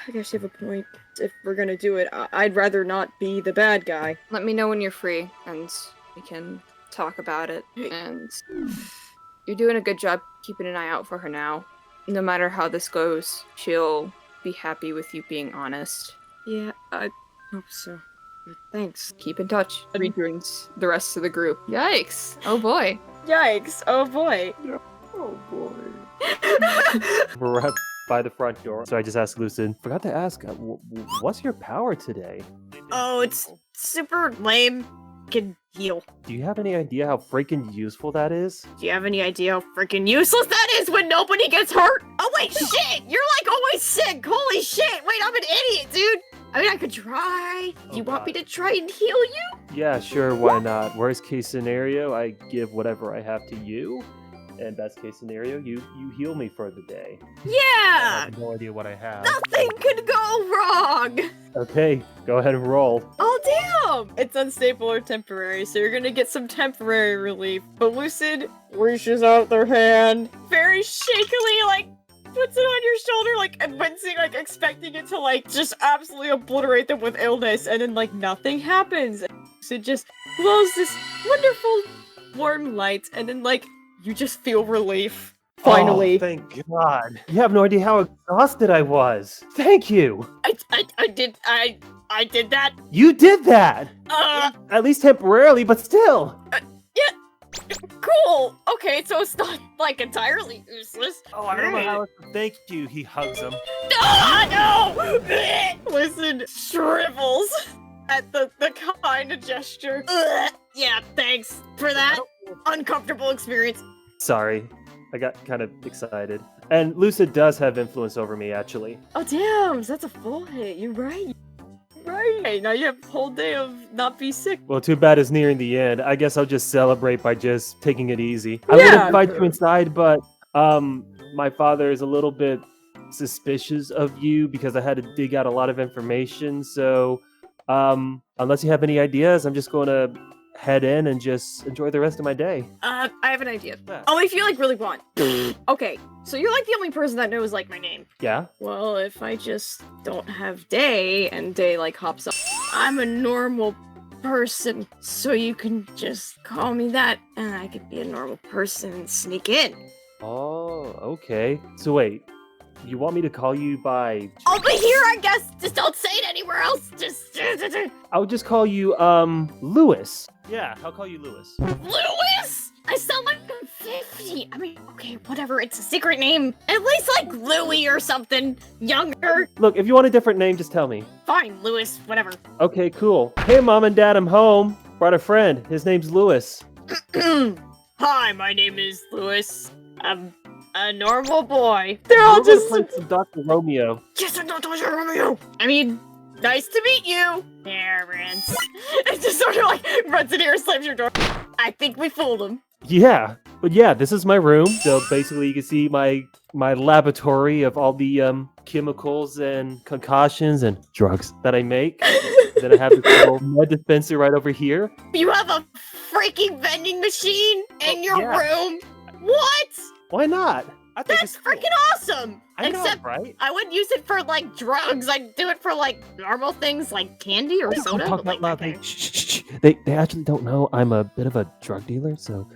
I guess you have a point. If we're gonna do it, I'd rather not be the bad guy.
Let me know when you're free, and we can talk about it. And you're doing a good job keeping an eye out for her now. No matter how this goes, she'll be happy with you being honest.
Yeah, I hope so. Thanks.
Keep in touch. Rejoins the rest of the group. Yikes. Oh boy.
Yikes. Oh boy.
Oh boy.
We're right by the front door. So I just asked Lucid, forgot to ask, what's your power today?
Oh, it's super lame. Can heal.
Do you have any idea how freaking useful that is?
Do you have any idea how freaking useless that is when nobody gets hurt? Oh wait, shit! You're like always sick! Holy shit! Wait, I'm an idiot, dude! I mean, I could try. You want me to try and heal you?
Yeah, sure, why not? Worst case scenario, I give whatever I have to you. And best case scenario, you heal me for the day. I
Yeah!
have no idea what I have.
Nothing could go wrong!
Okay, go ahead and roll.
Oh damn! It's unstable or temporary, so you're gonna get some temporary relief. But Lucid reaches out their hand, very shakily, like, puts it on your shoulder, like, and wincing, like, expecting it to, like, just absolutely obliterate them with illness, and then, like, nothing happens. And Lucid just glows this wonderful, warm light, and then, like, you just feel relief. Finally.
Oh, thank God. You have no idea how exhausted I was. Thank you.
I did that.
You did that. At least temporarily, but still.
Cool. Okay, so it's not, like, entirely useless.
Oh, I don't know how else to thank you. He hugs him.
Ah, no! Listen, shrivels at the kind of gesture. Yeah, thanks for that uncomfortable experience.
Sorry. I got kind of excited. And Lucid does have influence over me, actually.
Oh, damn, so that's a full hit. You're right. Right. Now you have a whole day of not be sick.
Well, too bad it's nearing the end. I guess I'll just celebrate by just taking it easy. I would invite you inside, but my father is a little bit suspicious of you because I had to dig out a lot of information. So unless you have any ideas, I'm just going to head in and just enjoy the rest of my day.
I have an idea. Oh, if you, like, really want. Okay, so you're, like, the only person that knows, like, my name.
Yeah?
Well, if I just don't have Day, and Day, like, hops up, I'm a normal person, so you can just call me that, and I could be a normal person and sneak in.
Oh, okay. So wait, you want me to call you by...
I'll be here, I guess! Just don't say it anywhere else! Just...
I would just call you, Lewis. Yeah, I'll call you Lewis.
Lewis? I sound like I'm 50. I mean, okay, whatever, it's a secret name. At least, like, Louie or something. Younger.
Look, if you want a different name, just tell me.
Fine, Lewis, whatever.
Okay, cool. Hey, Mom and Dad, I'm home. Brought a friend. His name's Lewis.
Hi, my name is Lewis. I'm a normal boy. They're all just...
Play some Dr. Romeo.
Yes, I'm not Dr. Romeo. I mean, nice to meet you, parents. It just sort of, like, runs in here and slams your door. I think we fooled him.
Yeah, But yeah, this is my room. So basically, you can see my laboratory of all the chemicals and concoctions and drugs that I make. Then I have this little mud dispenser right over here.
You have a freaking vending machine in your
yeah.
room? What?
Why not? I think
That's
it's cool.
freaking awesome!
I know,
Except
right?
I wouldn't use it for, like, drugs. I'd do it for, like, normal things like candy or soda.
Talk
but,
out loud.
like,
Shh. They actually don't know I'm a bit of a drug dealer, so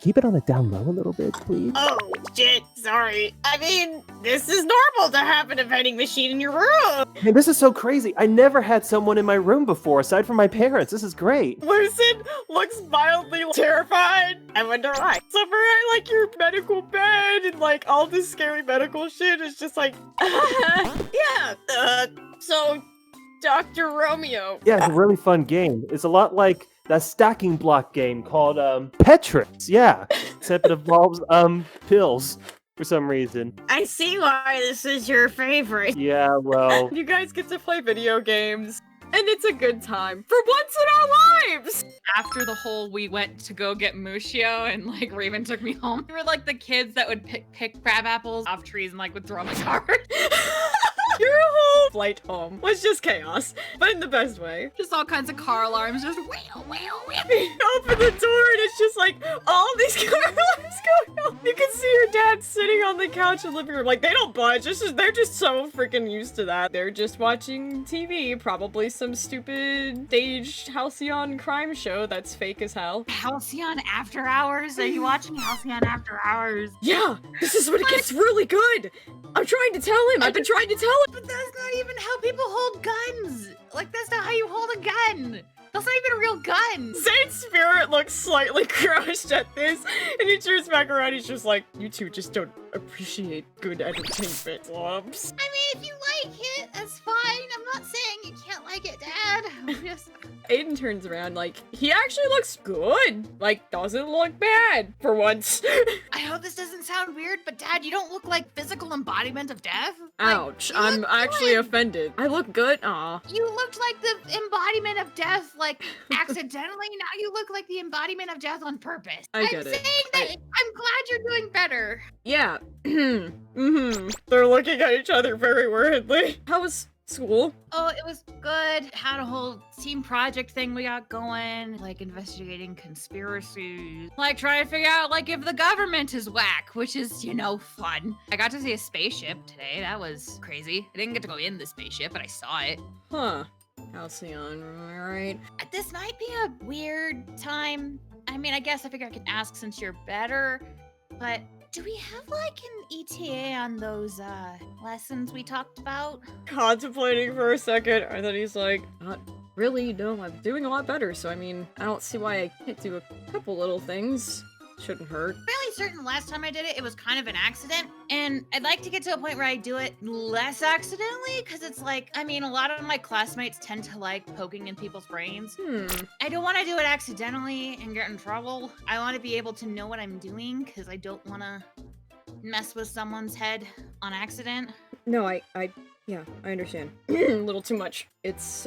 keep it on a down low a little bit, please.
Oh, shit, sorry. I mean, this is normal to have a vending machine in your room.
Man, this is so crazy. I never had someone in my room before, aside from my parents. This is great.
Lucid looks mildly terrified. I wonder why. Somewhere I like your medical bed and like all this scary medical shit is just like, yeah. So, Dr. Romeo.
Yeah, it's a really fun game. It's a lot like that stacking block game called Petrix. Yeah, except it involves pills for some reason.
I see why this is your favorite.
Yeah, well,
You guys get to play video games. And it's a good time for once in our lives.
After the whole we went to go get Musio and like Raven took me home, we were like the kids that would pick crab apples off trees and like would throw them in cars.
Your whole flight home was just chaos, but in the best way.
Just all kinds of car alarms, just wheel.
You open the door and it's just like all these car alarms going on. You can see your dad sitting on the couch in the living room, like they don't budge. They're just so freaking used to that. They're just watching TV, probably some stupid staged Halcyon crime show that's fake as hell.
Halcyon After Hours? Are you watching Halcyon After Hours?
Yeah, this is when it gets really good. I'm trying to tell him. I've been trying to tell him.
But that's not even how people hold guns. Like, that's not how you hold a gun. That's not even a real gun.
Zane's spirit looks slightly crushed at this, and he turns back around. He's just like, you two just don't appreciate good entertainment. Whoops.
I mean, if you like it, that's fine. I'm not saying you can't like it, Dad. I'm just...
Aiden turns around, like, he actually looks good. Like, doesn't look bad, for once.
I hope this doesn't sound weird, but Dad, you don't look like physical embodiment of death. Like,
Ouch, I'm actually offended. I look good? Aw.
you looked like the embodiment of death, like, accidentally. Now you look like the embodiment of death on purpose.
I get
I'm
it.
saying that I'm glad you're doing better.
Yeah. They're looking at each other very worriedly. How was school?
Oh, it was good. Had a whole team project thing we got going, like investigating conspiracies, like trying to figure out like if the government is whack, which is, you know, fun. I got to see a spaceship today. That was crazy. I didn't get to go in the spaceship, but I saw it.
Huh. Halcyon, alright.
This might be a weird time. I mean, I guess I figure I can ask since you're better, but do we have like an ETA on those lessons we talked about?
Contemplating for a second, and then he's like, not really, no, I'm doing a lot better, so I mean, I don't see why I can't do a couple little things. Shouldn't hurt.
Fairly certain last time I did it, it was kind of an accident, and I'd like to get to a point where I do it less accidentally, because it's like, I mean, a lot of my classmates tend to like poking in people's brains. I don't want to do it accidentally and get in trouble. I want to be able to know what I'm doing, because I don't want to mess with someone's head on accident.
No, I understand. A little too much. It's,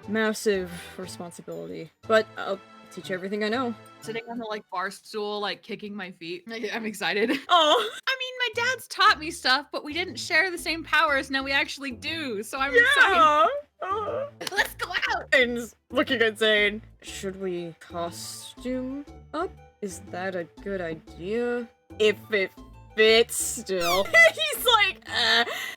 massive responsibility. But I'll teach you everything I know.
Sitting on the like bar stool, like kicking my feet. I'm excited.
Oh,
I mean, my dad's taught me stuff, but we didn't share the same powers. Now we actually do, so I'm excited.
Let's go out!
Aiden's looking at Zane. Should we costume up? Is that a good idea? If it fits still. He's like,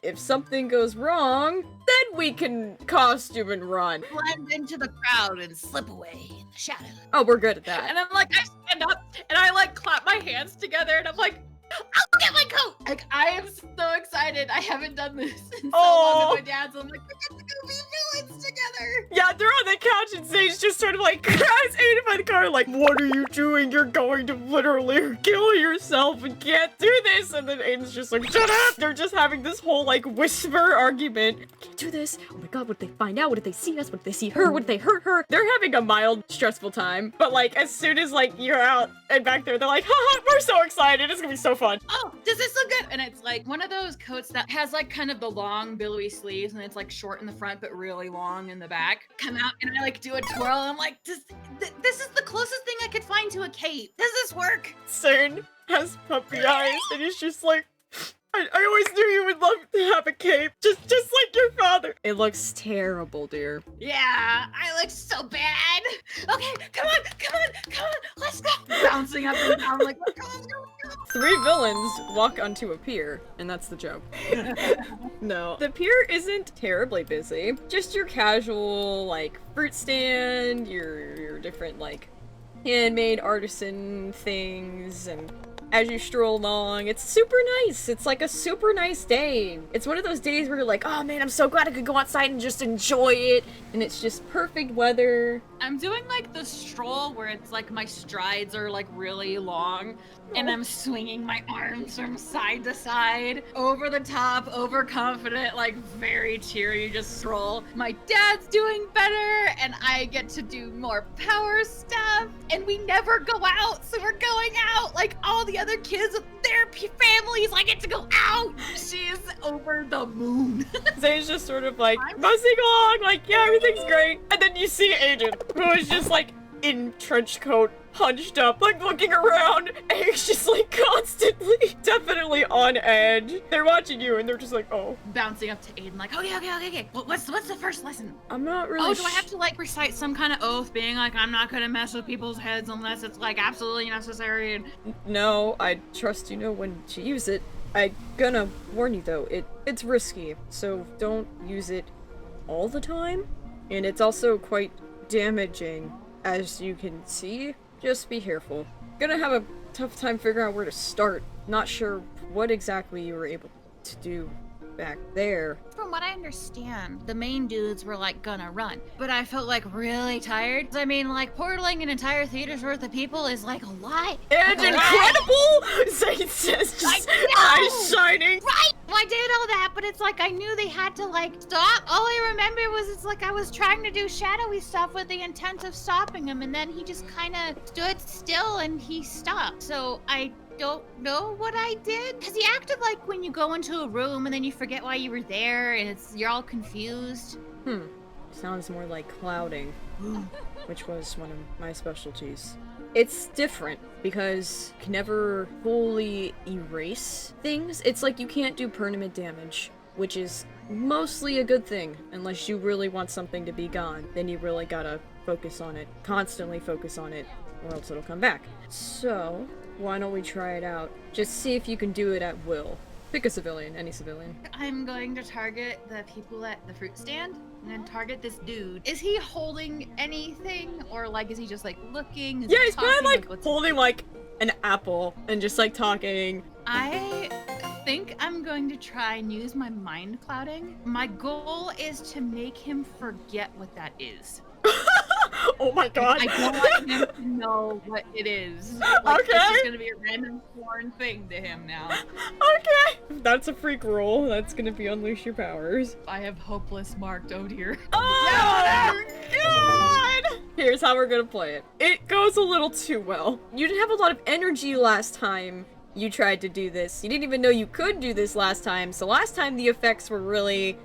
if something goes wrong, then we can costume and run.
Blend into the crowd and slip away in the shadows.
Oh, we're good at that.
And I'm like, I stand up and I like clap my hands together and I'm like,
I'll get my coat!
like I am so excited. I haven't done this in so long with my dad, so I'm like, we get to go be villains together.
Yeah, they're on the couch and Zane's just sort of like grabs Aiden by the collar, like, what are you doing? You're going to literally kill yourself and can't do this. And then Aiden's just like, shut up! They're just having this whole like whisper argument. Can't do this. Oh my god, what if they find out? What if they see us? What if they see her? What if they hurt her? They're having a mild, stressful time. But like, as soon as like you're out and back there, they're like, haha, we're so excited. It's gonna be so
fun.
Oh, does this look good? And it's like one of those coats that has like kind of the long billowy sleeves and it's like short in the front but really long in the back. Come out and I like do a twirl and I'm like, this is the closest thing I could find to a cape. Does this work?
Cern has puppy eyes and he's just like, I always knew you would love to have a cape, just like your father. It looks terrible, dear.
Yeah, I look so bad. Okay, come on, let's go. Bouncing up and down like, let's go.
3 villains walk onto a pier, and that's the joke. No, the pier isn't terribly busy. Just your casual, like, fruit stand, your different, like, handmade artisan things, and as you stroll along, it's super nice. It's like a super nice day. It's one of those days where you're like, oh man, I'm so glad I could go outside and just enjoy it. And it's just perfect weather.
I'm doing like the stroll where it's like my strides are like really long and I'm swinging my arms from side to side, over the top, overconfident, like very cheery, just stroll. My dad's doing better and I get to do more power stuff and we never go out, so we're going out like all the other kids with their families. I get to go out. She's over the moon.
Zane's just sort of like buzzing along, like, yeah, everything's great. And then you see Aiden, who is just like in trench coat, hunched up, like looking around, and he's just like constantly, definitely on edge. They're watching you and they're just like, oh.
Bouncing up to Aiden like, okay. What's the first lesson?
I'm not really
do I have to like recite some kind of oath being like, I'm not gonna mess with people's heads unless it's like absolutely necessary? And
no, I trust you know when to use it. I'm gonna warn you though, it's risky, so don't use it all the time. And it's also quite damaging, as you can see. Just be careful. Gonna have a tough time figuring out where to start. Not sure what exactly you were able to do back there.
From what I understand, the main dudes were like gonna run, but I felt like really tired. I mean, like portaling an entire theater's worth of people is like a lot.
And incredible! Zane says, just eyes shining.
Right! I did all that, but it's like I knew they had to like stop. All I remember was it's like I was trying to do shadowy stuff with the intent of stopping him, and then he just kind of stood still and he stopped. So I don't know what I did, because he acted like when you go into a room and then you forget why you were there and you're all confused.
Sounds more like clouding, which was one of my specialties. It's different because you can never fully erase things. It's like you can't do permanent damage, which is mostly a good thing unless you really want something to be gone. Then you really gotta focus on it, constantly focus on it, or else it'll come back. So why don't we try it out? Just see if you can do it at will. Pick a civilian, any civilian.
I'm going to target the people at the fruit stand and then target this dude. Is he holding anything, or like is he just like looking?
Yeah, he's probably like holding like an apple and just like talking.
I think I'm going to try and use my mind clouding. My goal is to make him forget what that is.
Oh my god.
I don't want him to know what it is. Like,
okay.
It's just gonna be a random foreign thing to him now.
Okay. That's a freak roll. That's gonna be unleash your powers.
I have hopeless marked, oh dear.
Oh god! Here's how we're gonna play it. It goes a little too well. You didn't have a lot of energy last time you tried to do this. You didn't even know you could do this last time, so last time the effects were really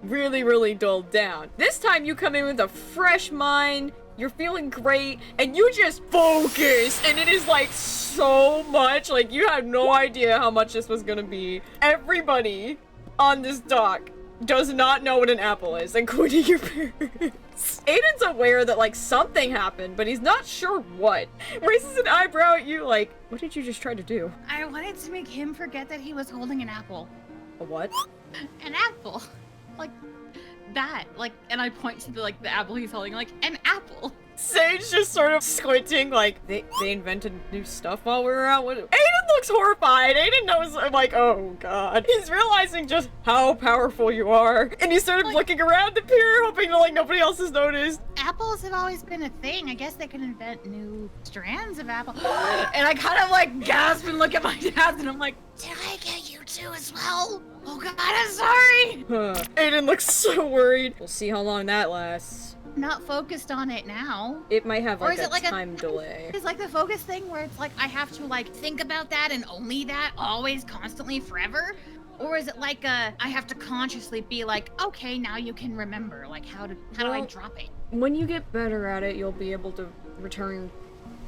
dulled down. This time you come in with a fresh mind, you're feeling great, and you just focus, and it is like so much, like you had no idea how much this was gonna be. Everybody on this dock does not know what an apple is, including your parents. Aiden's aware that like something happened, but he's not sure what. Raises an eyebrow at you like, what did you just try to do?
I wanted to make him forget that he was holding an apple.
A what?
An apple. Like that. Like, and I point to the apple he's holding, like, an apple.
Sage just sort of squinting, like, they invented new stuff while we were out. Aiden looks horrified. Aiden knows, like, oh god. He's realizing just how powerful you are. And he's sort of looking around the pier, hoping that, like, nobody else has noticed.
Apples have always been a thing. I guess they can invent new strands of apple. And I kind of, like, gasp and look at my dad, and I'm like, did I get you two as well? Oh god, I'm sorry!
Aiden looks so worried. We'll see how long that lasts.
not focused on it now.
It might have
Or
like
is
a
it like
time delay.
It's like the focus thing where it's like I have to like think about that and only that always, constantly, forever? Or is it like I have to consciously be like, okay, now you can remember. Like how do I drop it?
When you get better at it, you'll be able to return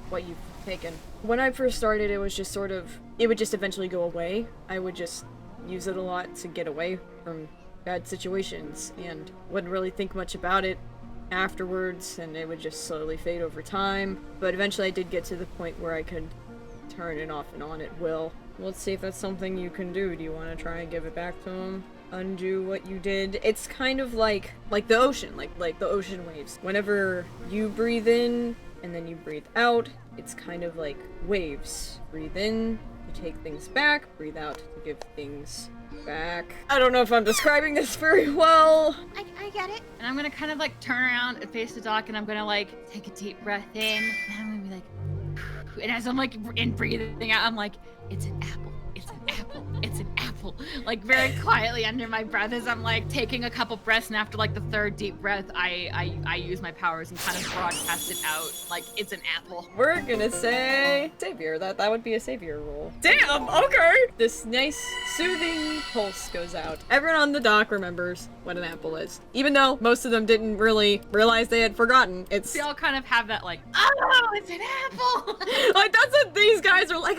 what you've taken. When I first started, it was just sort of, it would just eventually go away. I would just use it a lot to get away from bad situations and wouldn't really think much about it afterwards, and it would just slowly fade over time. But eventually I did get to the point where I could turn it off and on at will. Let's see if that's something you can do. Do you want to try and give it back to him? Undo what you did? It's kind of like the ocean, like the ocean waves. Whenever you breathe in and then you breathe out, it's kind of like waves. Breathe in, you take things back, breathe out to give things back. I don't know if I'm describing this very well.
I get it. And I'm gonna kind of like turn around and face the dock, and I'm gonna like take a deep breath in, and I'm gonna be like, and as I'm like in breathing out, I'm like, it's an apple, it's an apple, it's an apple. Like very quietly under my breath as I'm like taking a couple breaths, and after like the third deep breath, I use my powers and kind of broadcast it out like it's an apple.
We're gonna say savior. That would be a savior roll. Damn, okay. This nice soothing pulse goes out. Everyone on the dock remembers what an apple is. Even though most of them didn't really realize they had forgotten.
They all kind of have that like, oh, it's an apple.
Like that's what these guys are like,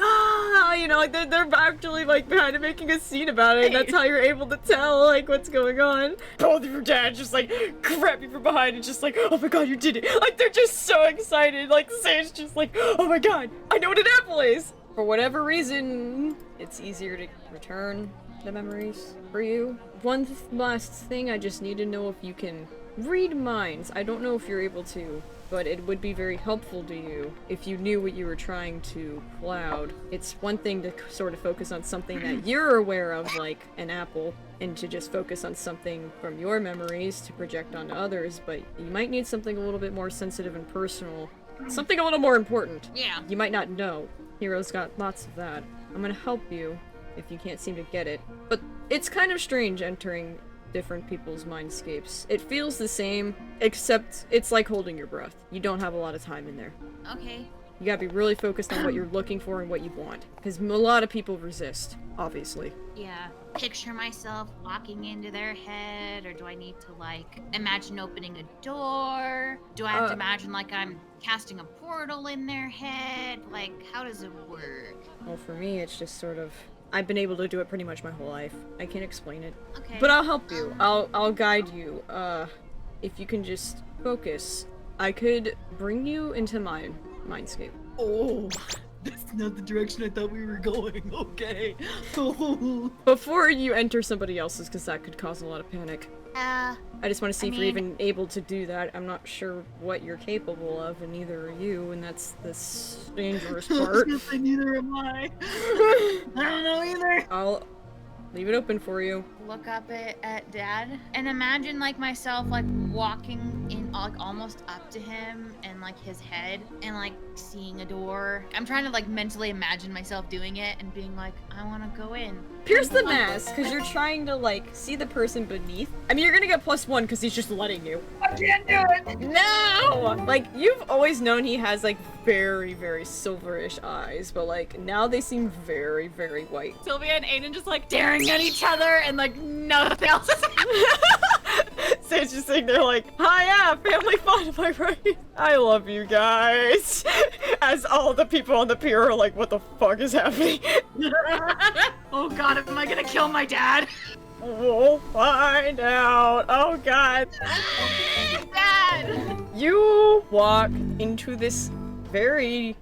you know, like they're actually like kind of making a scene about it. And that's how you're able to tell like what's going on. Both of your dads just like grab you from behind and just like, oh my god, you did it. Like they're just so excited. Like Sage's just like, oh my god, I know what an apple is. For whatever reason, it's easier to return the memories for you. One last thing, I just need to know if you can read minds. I don't know if you're able to, but it would be very helpful to you if you knew what you were trying to cloud. It's one thing to sort of focus on something that you're aware of, like an apple, and to just focus on something from your memories to project onto others, but you might need something a little bit more sensitive and personal. Something a little more important.
Yeah.
You might not know. Hero's got lots of that. I'm gonna help you if you can't seem to get it. But it's kind of strange entering different people's mindscapes. It feels the same, except it's like holding your breath. You don't have a lot of time in there.
Okay.
You gotta be really focused on what you're looking for and what you want. Because a lot of people resist, obviously.
Yeah. Picture myself walking into their head, or do I need to like imagine opening a door? Do I have to imagine like I'm casting a portal in their head? Like, how does it work?
Well, for me, it's just sort of, I've been able to do it pretty much my whole life. I can't explain it.
Okay.
But I'll help you. I'll guide you. If you can just focus, I could bring you into my mindscape.
Oh, that's not the direction I thought we were going. Okay.
Before you enter somebody else's, because that could cause a lot of panic.
I
just want to see if you're even able to do that. I'm not sure what you're capable of, and neither are you, and that's the dangerous part.
Neither am I. I don't know either.
I'll leave it open for you.
Look up at Dad and imagine like myself like walking in like almost up to him and like his head and like seeing a door. I'm trying to like mentally imagine myself doing it and being like, I want to go in.
Pierce the mask, because you're trying to like see the person beneath. I mean, you're gonna get +1 because he's just letting you.
I can't do it.
No! Like, you've always known he has like very, very silverish eyes, but like now they seem very, very white.
Sylvia and Aiden just like staring at each other and like nothing else is happening.
Sage's just sitting there like, hi, yeah, family fun, am I right? I love you guys. As all the people on the pier are like, what the fuck is happening?
Oh god, am I gonna kill my dad?
We'll find out. Oh god.
Dad!
You walk into this very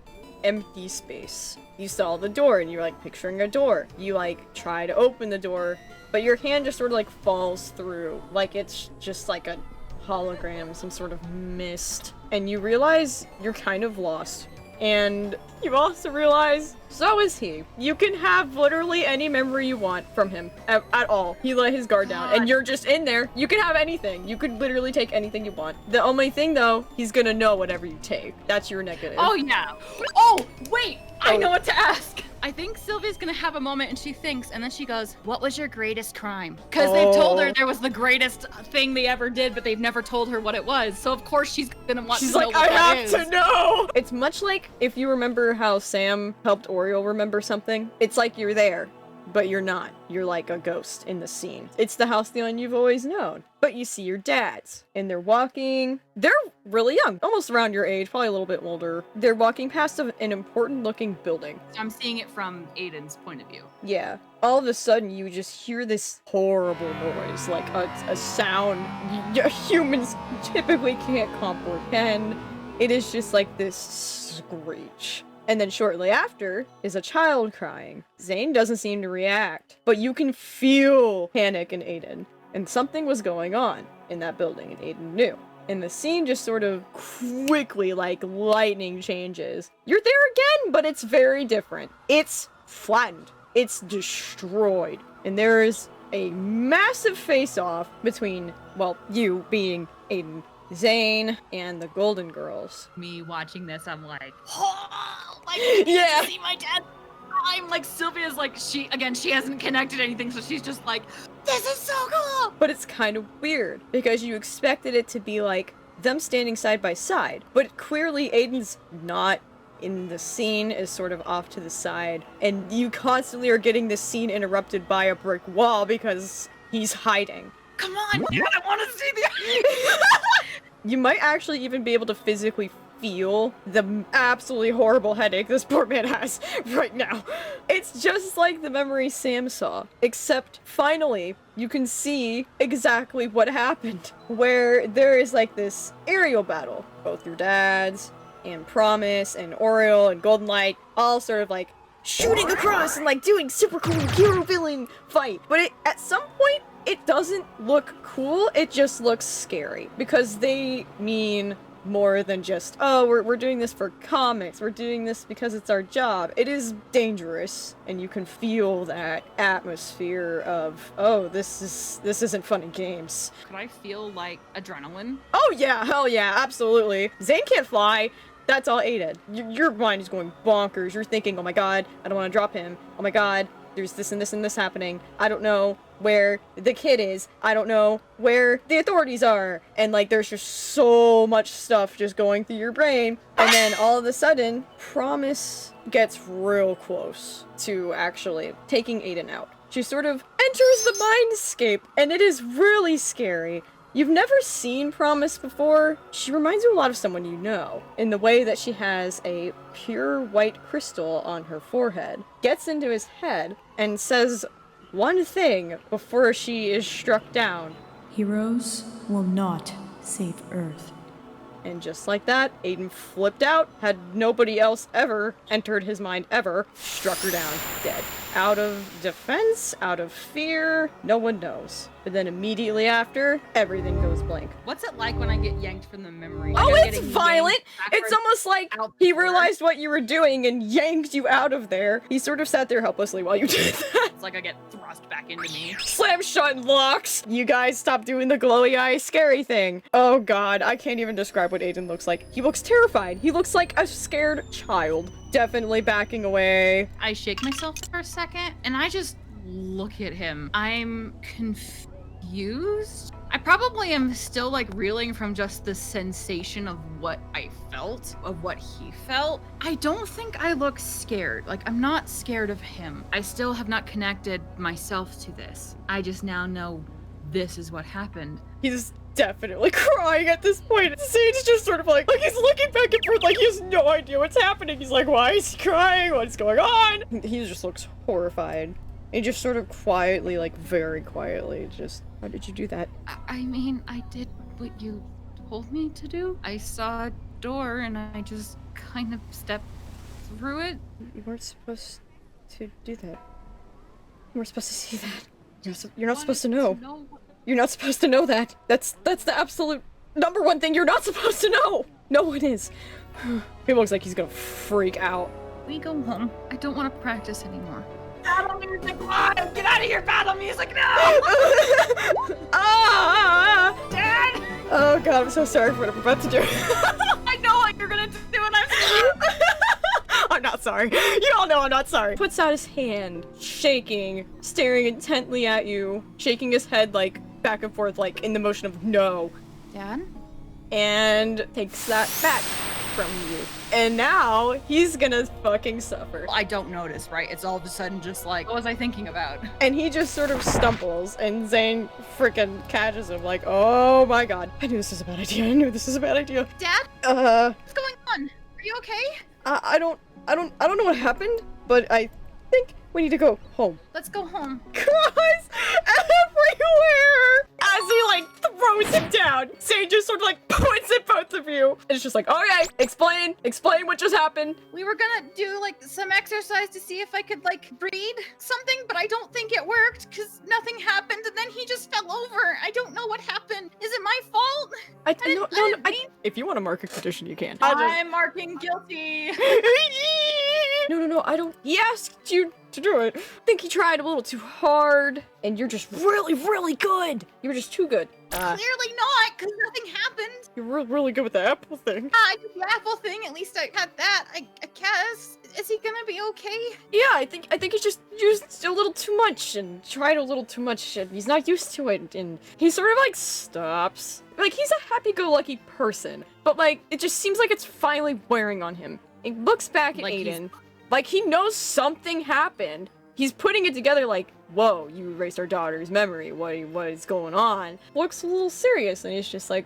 empty space. You saw the door and you're like picturing a door. You like try to open the door, but your hand just sort of like falls through. Like it's just like a hologram, some sort of mist. And you realize you're kind of lost. And you also realize, so is he. You can have literally any memory you want from him at all. He let his guard down and you're just in there. You can have anything. You could literally take anything you want. The only thing though, he's gonna know whatever you take. That's your negative.
Oh yeah. Oh, wait! I know what to ask!
I think Sylvia's gonna have a moment and she thinks, and then she goes, "What was your greatest crime?" Because they've told her there was the greatest thing they ever did, but they've never told her what it was. So of course she's gonna want to know what
I
that
have
is.
to know! It's much like if you remember how Sam helped Oriole remember something. It's like you're there, but you're not. You're like a ghost in the scene. It's the Halcyon you've always known. But you see your dads, and they're walking. They're really young, almost around your age, probably a little bit older. They're walking past an important looking building.
I'm seeing it from Aiden's point of view.
Yeah. All of a sudden, you just hear this horrible noise, like a sound humans typically can't comprehend. It is just like this screech. And then shortly after is a child crying. Zane doesn't seem to react, but you can feel panic in Aiden. And something was going on in that building, and Aiden knew. And the scene just sort of quickly, like lightning changes. You're there again, but it's very different. It's flattened. It's destroyed. And there is a massive face-off between, well, you being Aiden, Zane, and the Golden Girls.
Me watching this, I'm like, oh, like,
yeah.
See my dad. I'm like, Sylvia's like, she hasn't connected anything, so she's just like, this is so cool.
But it's kind of weird because you expected it to be like them standing side by side, but clearly Aiden's not in the scene, is sort of off to the side, and you constantly are getting this scene interrupted by a brick wall because he's hiding.
Come on, yeah, I want to see the.
You might actually even be able to physically feel the absolutely horrible headache this poor man has right now. It's just like the memory Sam saw, except finally you can see exactly what happened, where there is like this aerial battle. Both your dads and Promise and Oriole and Golden Light all sort of like shooting across and like doing super cool hero villain fight. But at some point it doesn't look cool, it just looks scary because they mean more than just, oh, we're doing this for comics, we're doing this because it's our job. It is dangerous, and you can feel that atmosphere of, oh, this isn't fun and games.
Could I feel like adrenaline?
Oh yeah, hell yeah, absolutely. Zane can't fly. That's all Aiden. Your mind is going bonkers. You're thinking, oh my god, I don't want to drop him. Oh my god, there's this and this and this happening. I don't know where the kid is. I don't know where the authorities are. And like there's just so much stuff just going through your brain. And then all of a sudden, Promise gets real close to actually taking Aiden out. She sort of enters the mindscape, and it is really scary. You've never seen Promise before. She reminds you a lot of someone you know, in the way that she has a pure white crystal on her forehead, gets into his head, and says one thing before she is struck down.
Heroes will not save Earth.
And just like that, Aiden flipped out, had nobody else ever entered his mind ever, struck her down, dead. Out of defense, out of fear, no one knows. But then immediately after, everything goes blank.
What's it like when I get yanked from the memory?
Oh,
Like, I'm
it's
getting
violent!
yanked
It's almost like he realized what you were doing and yanked you out of there. He sort of sat there helplessly while you did that.
It's like I get thrust back into me.
Slam shut and locks! You guys stop doing the glowy eye scary thing. Oh god, I can't even describe what Aiden looks like. He looks terrified. He looks like a scared child. Definitely backing away.
I shake myself for a second, and I just look at him. I'm confused. I probably am still like reeling from just the sensation of what I felt, of what he felt. I don't think I look scared. Like, I'm not scared of him. I still have not connected myself to this. I just now know this is what happened.
He's definitely crying at this point. Zane's just sort of like he's looking back and forth like he has no idea what's happening. He's like, why is he crying? What's going on? He just looks horrified. He just sort of quietly, like very quietly, just, how did you do that?
I mean, I did what you told me to do. I saw a door and I just kind of stepped through it.
You weren't supposed to do that. You weren't supposed to see that. You're not supposed to know. You're not supposed to know that. That's the absolute number one thing you're not supposed to know. No one is. He looks like he's gonna freak out.
We go home. I don't want to practice anymore.
Battle music, come on! Get out of here, battle music, no!
Dad! Oh god, I'm so sorry for what I'm about to do.
I know what you're gonna do and I'm sorry.
I'm not sorry. You all know I'm not sorry. Puts out his hand, shaking, staring intently at you, shaking his head like back and forth, like in the motion of no.
Dad?
And takes that back from you. And now he's gonna fucking suffer.
I don't notice, right? It's all of a sudden just like, what was I thinking about?
And he just sort of stumbles, and Zane frickin' catches him like, oh my god. I knew this was a bad idea. I knew this was a bad idea.
Dad? What's going on? Are you okay?
I don't know what happened, but I think we need to go home.
Let's go home.
Cries everywhere! As he like throws him down, Zane just sort of like points at both of you. And it's just like, okay, explain what just happened.
We were gonna do like some exercise to see if I could like read something, but I don't think it worked because nothing happened and then he just fell over. I don't know what happened. Is it my fault?
If you want to mark a condition, you can.
I'm marking guilty.
No, I don't. He asked you to do it. I think he tried a little too hard, and you're just really, really good. You were just too good.
Clearly not, because nothing happened.
You were really good with the apple thing.
I did the apple thing. At least I had that. I guess. Is he gonna be okay?
Yeah, I think he just used a little too much and tried a little too much, and he's not used to it. And he sort of like stops. Like he's a happy-go-lucky person, but like it just seems like it's finally wearing on him. He looks back at Aiden. Like, he knows something happened. He's putting it together like, whoa, you erased our daughter's memory. What is going on? Looks a little serious, and he's just like,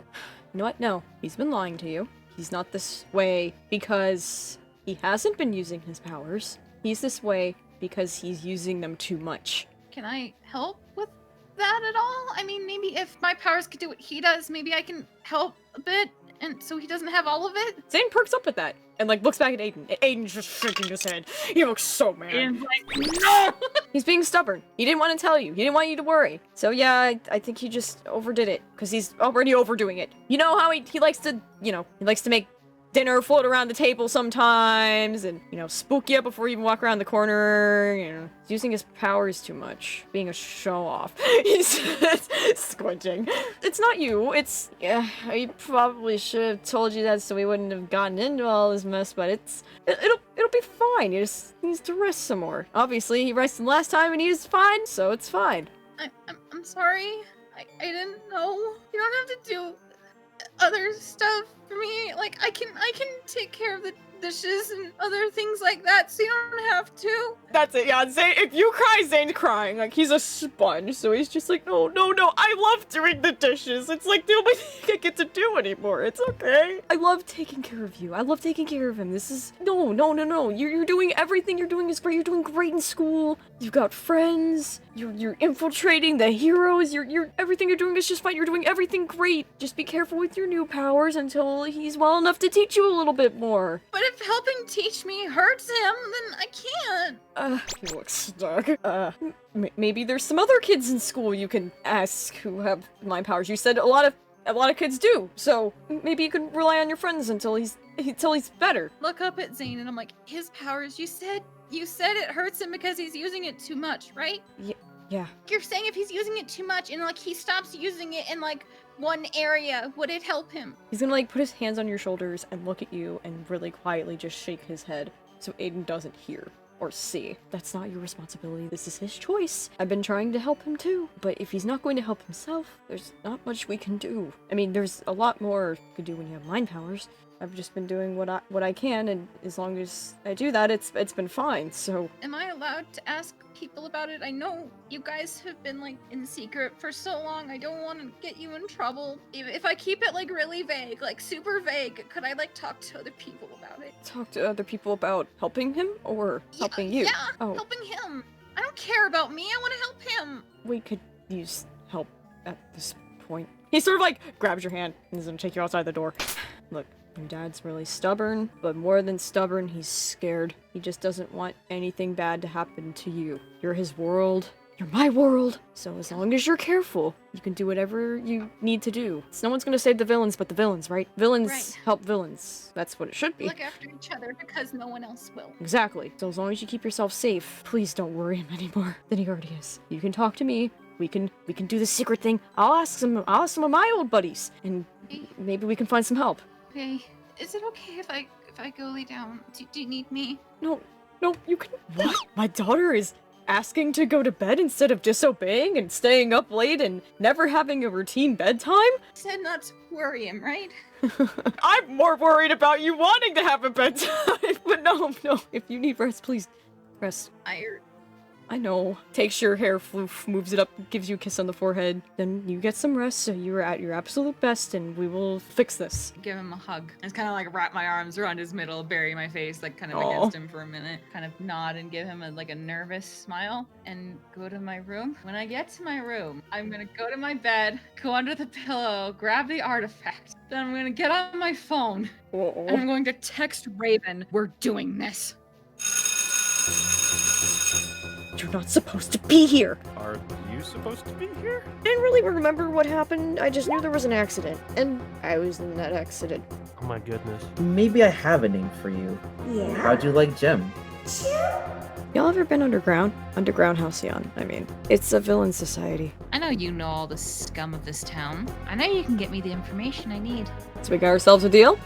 you know what? No, he's been lying to you. He's not this way because he hasn't been using his powers. He's this way because he's using them too much.
Can I help with that at all? I mean, maybe if my powers could do what he does, maybe I can help a bit, and so he doesn't have all of it?
Zane perks up at that and like looks back at Aiden. Aiden's just shaking his head. He looks so mad.
Aiden's like, no!
He's being stubborn. He didn't want to tell you. He didn't want you to worry. So yeah, I think he just overdid it because he's already overdoing it. You know how he likes to, he likes to make dinner float around the table sometimes and, spook you up before you even walk around the corner. He's using his powers too much. Being a show-off. He's squinting. It's not you. I probably should have told you that so we wouldn't have gotten into all this mess, but it'll be fine. He just needs to rest some more. Obviously, he rested last time and he was fine, so it's fine.
I'm sorry. I didn't know. You don't have to do other stuff for me. Like, I can take care of the dishes and other things like that, so you don't have to.
That's it, yeah. Zane, if you cry, Zane's crying. Like, he's a sponge, so he's just like, no, I love doing the dishes. It's like the only thing I get to do anymore. It's okay. I love taking care of you. I love taking care of him. This is, no. You're doing everything you're doing is great. You're doing great in school. You've got friends. You're infiltrating the heroes. You're everything you're doing is just fine. You're doing everything great. Just be careful with your new powers until he's well enough to teach you a little bit more.
But if helping teach me hurts him, then I can't.
He looks stuck. Maybe there's some other kids in school you can ask who have my powers. You said a lot of kids do, so maybe you can rely on your friends until he's better.
Look up at Zane and I'm like, his powers, you said it hurts him because he's using it too much, right?
Yeah.
You're saying if he's using it too much and like he stops using it in like one area, would it help him?
He's gonna like put his hands on your shoulders and look at you and really quietly just shake his head so Aiden doesn't hear or see. That's not your responsibility. This is his choice. I've been trying to help him too, but if he's not going to help himself, there's not much we can do. I mean, there's a lot more you can do when you have mind powers. I've just been doing what I can, and as long as I do that, it's been fine. So,
am I allowed to ask people about it? I know you guys have been like in secret for so long. I don't want to get you in trouble. If I keep it like really vague, like super vague, could I like talk to other people about it?
Talk to other people about helping him or helping you?
Yeah, helping him. I don't care about me. I want to help him.
We could use help at this point. He sort of like grabs your hand and is gonna take you outside the door. Look. Your dad's really stubborn, but more than stubborn, he's scared. He just doesn't want anything bad to happen to you. You're his world. You're my world. So as long as you're careful, you can do whatever you need to do. No one's gonna save the villains but the villains, right? Villains help villains. That's what it should be.
Look after each other because no one else will.
Exactly. So as long as you keep yourself safe, please don't worry him anymore than he already is. You can talk to me. We can do the secret thing. I'll ask some of my old buddies, and maybe we can find some help.
Okay, Is it okay if I go lay down? Do you need me?
No, you can. What? My daughter is asking to go to bed instead of disobeying and staying up late and never having a routine bedtime?
Said not to worry him, right?
I'm more worried about you wanting to have a bedtime. But no. If you need rest, please rest. I know. Takes your hair floof, moves it up, gives you a kiss on the forehead. Then you get some rest, so you're at your absolute best, and we will fix this.
Give him a hug. I just kind of like wrap my arms around his middle, bury my face like kind of against him for a minute, kind of nod and give him a nervous smile, and go to my room. When I get to my room, I'm gonna go to my bed, go under the pillow, grab the artifact. Then I'm gonna get on my phone, and I'm going to text Raven, "We're doing this."
You're not supposed to be here!
Are you supposed to be here?
I didn't really remember what happened. I just knew there was an accident, and I was in that accident.
Oh my goodness.
Maybe I have a name for you.
Yeah?
How'd you like Gem?
Y'all ever been underground? Underground Halcyon, I mean. It's a villain society.
I know you know all the scum of this town. I know you can get me the information I need.
So we got ourselves a deal?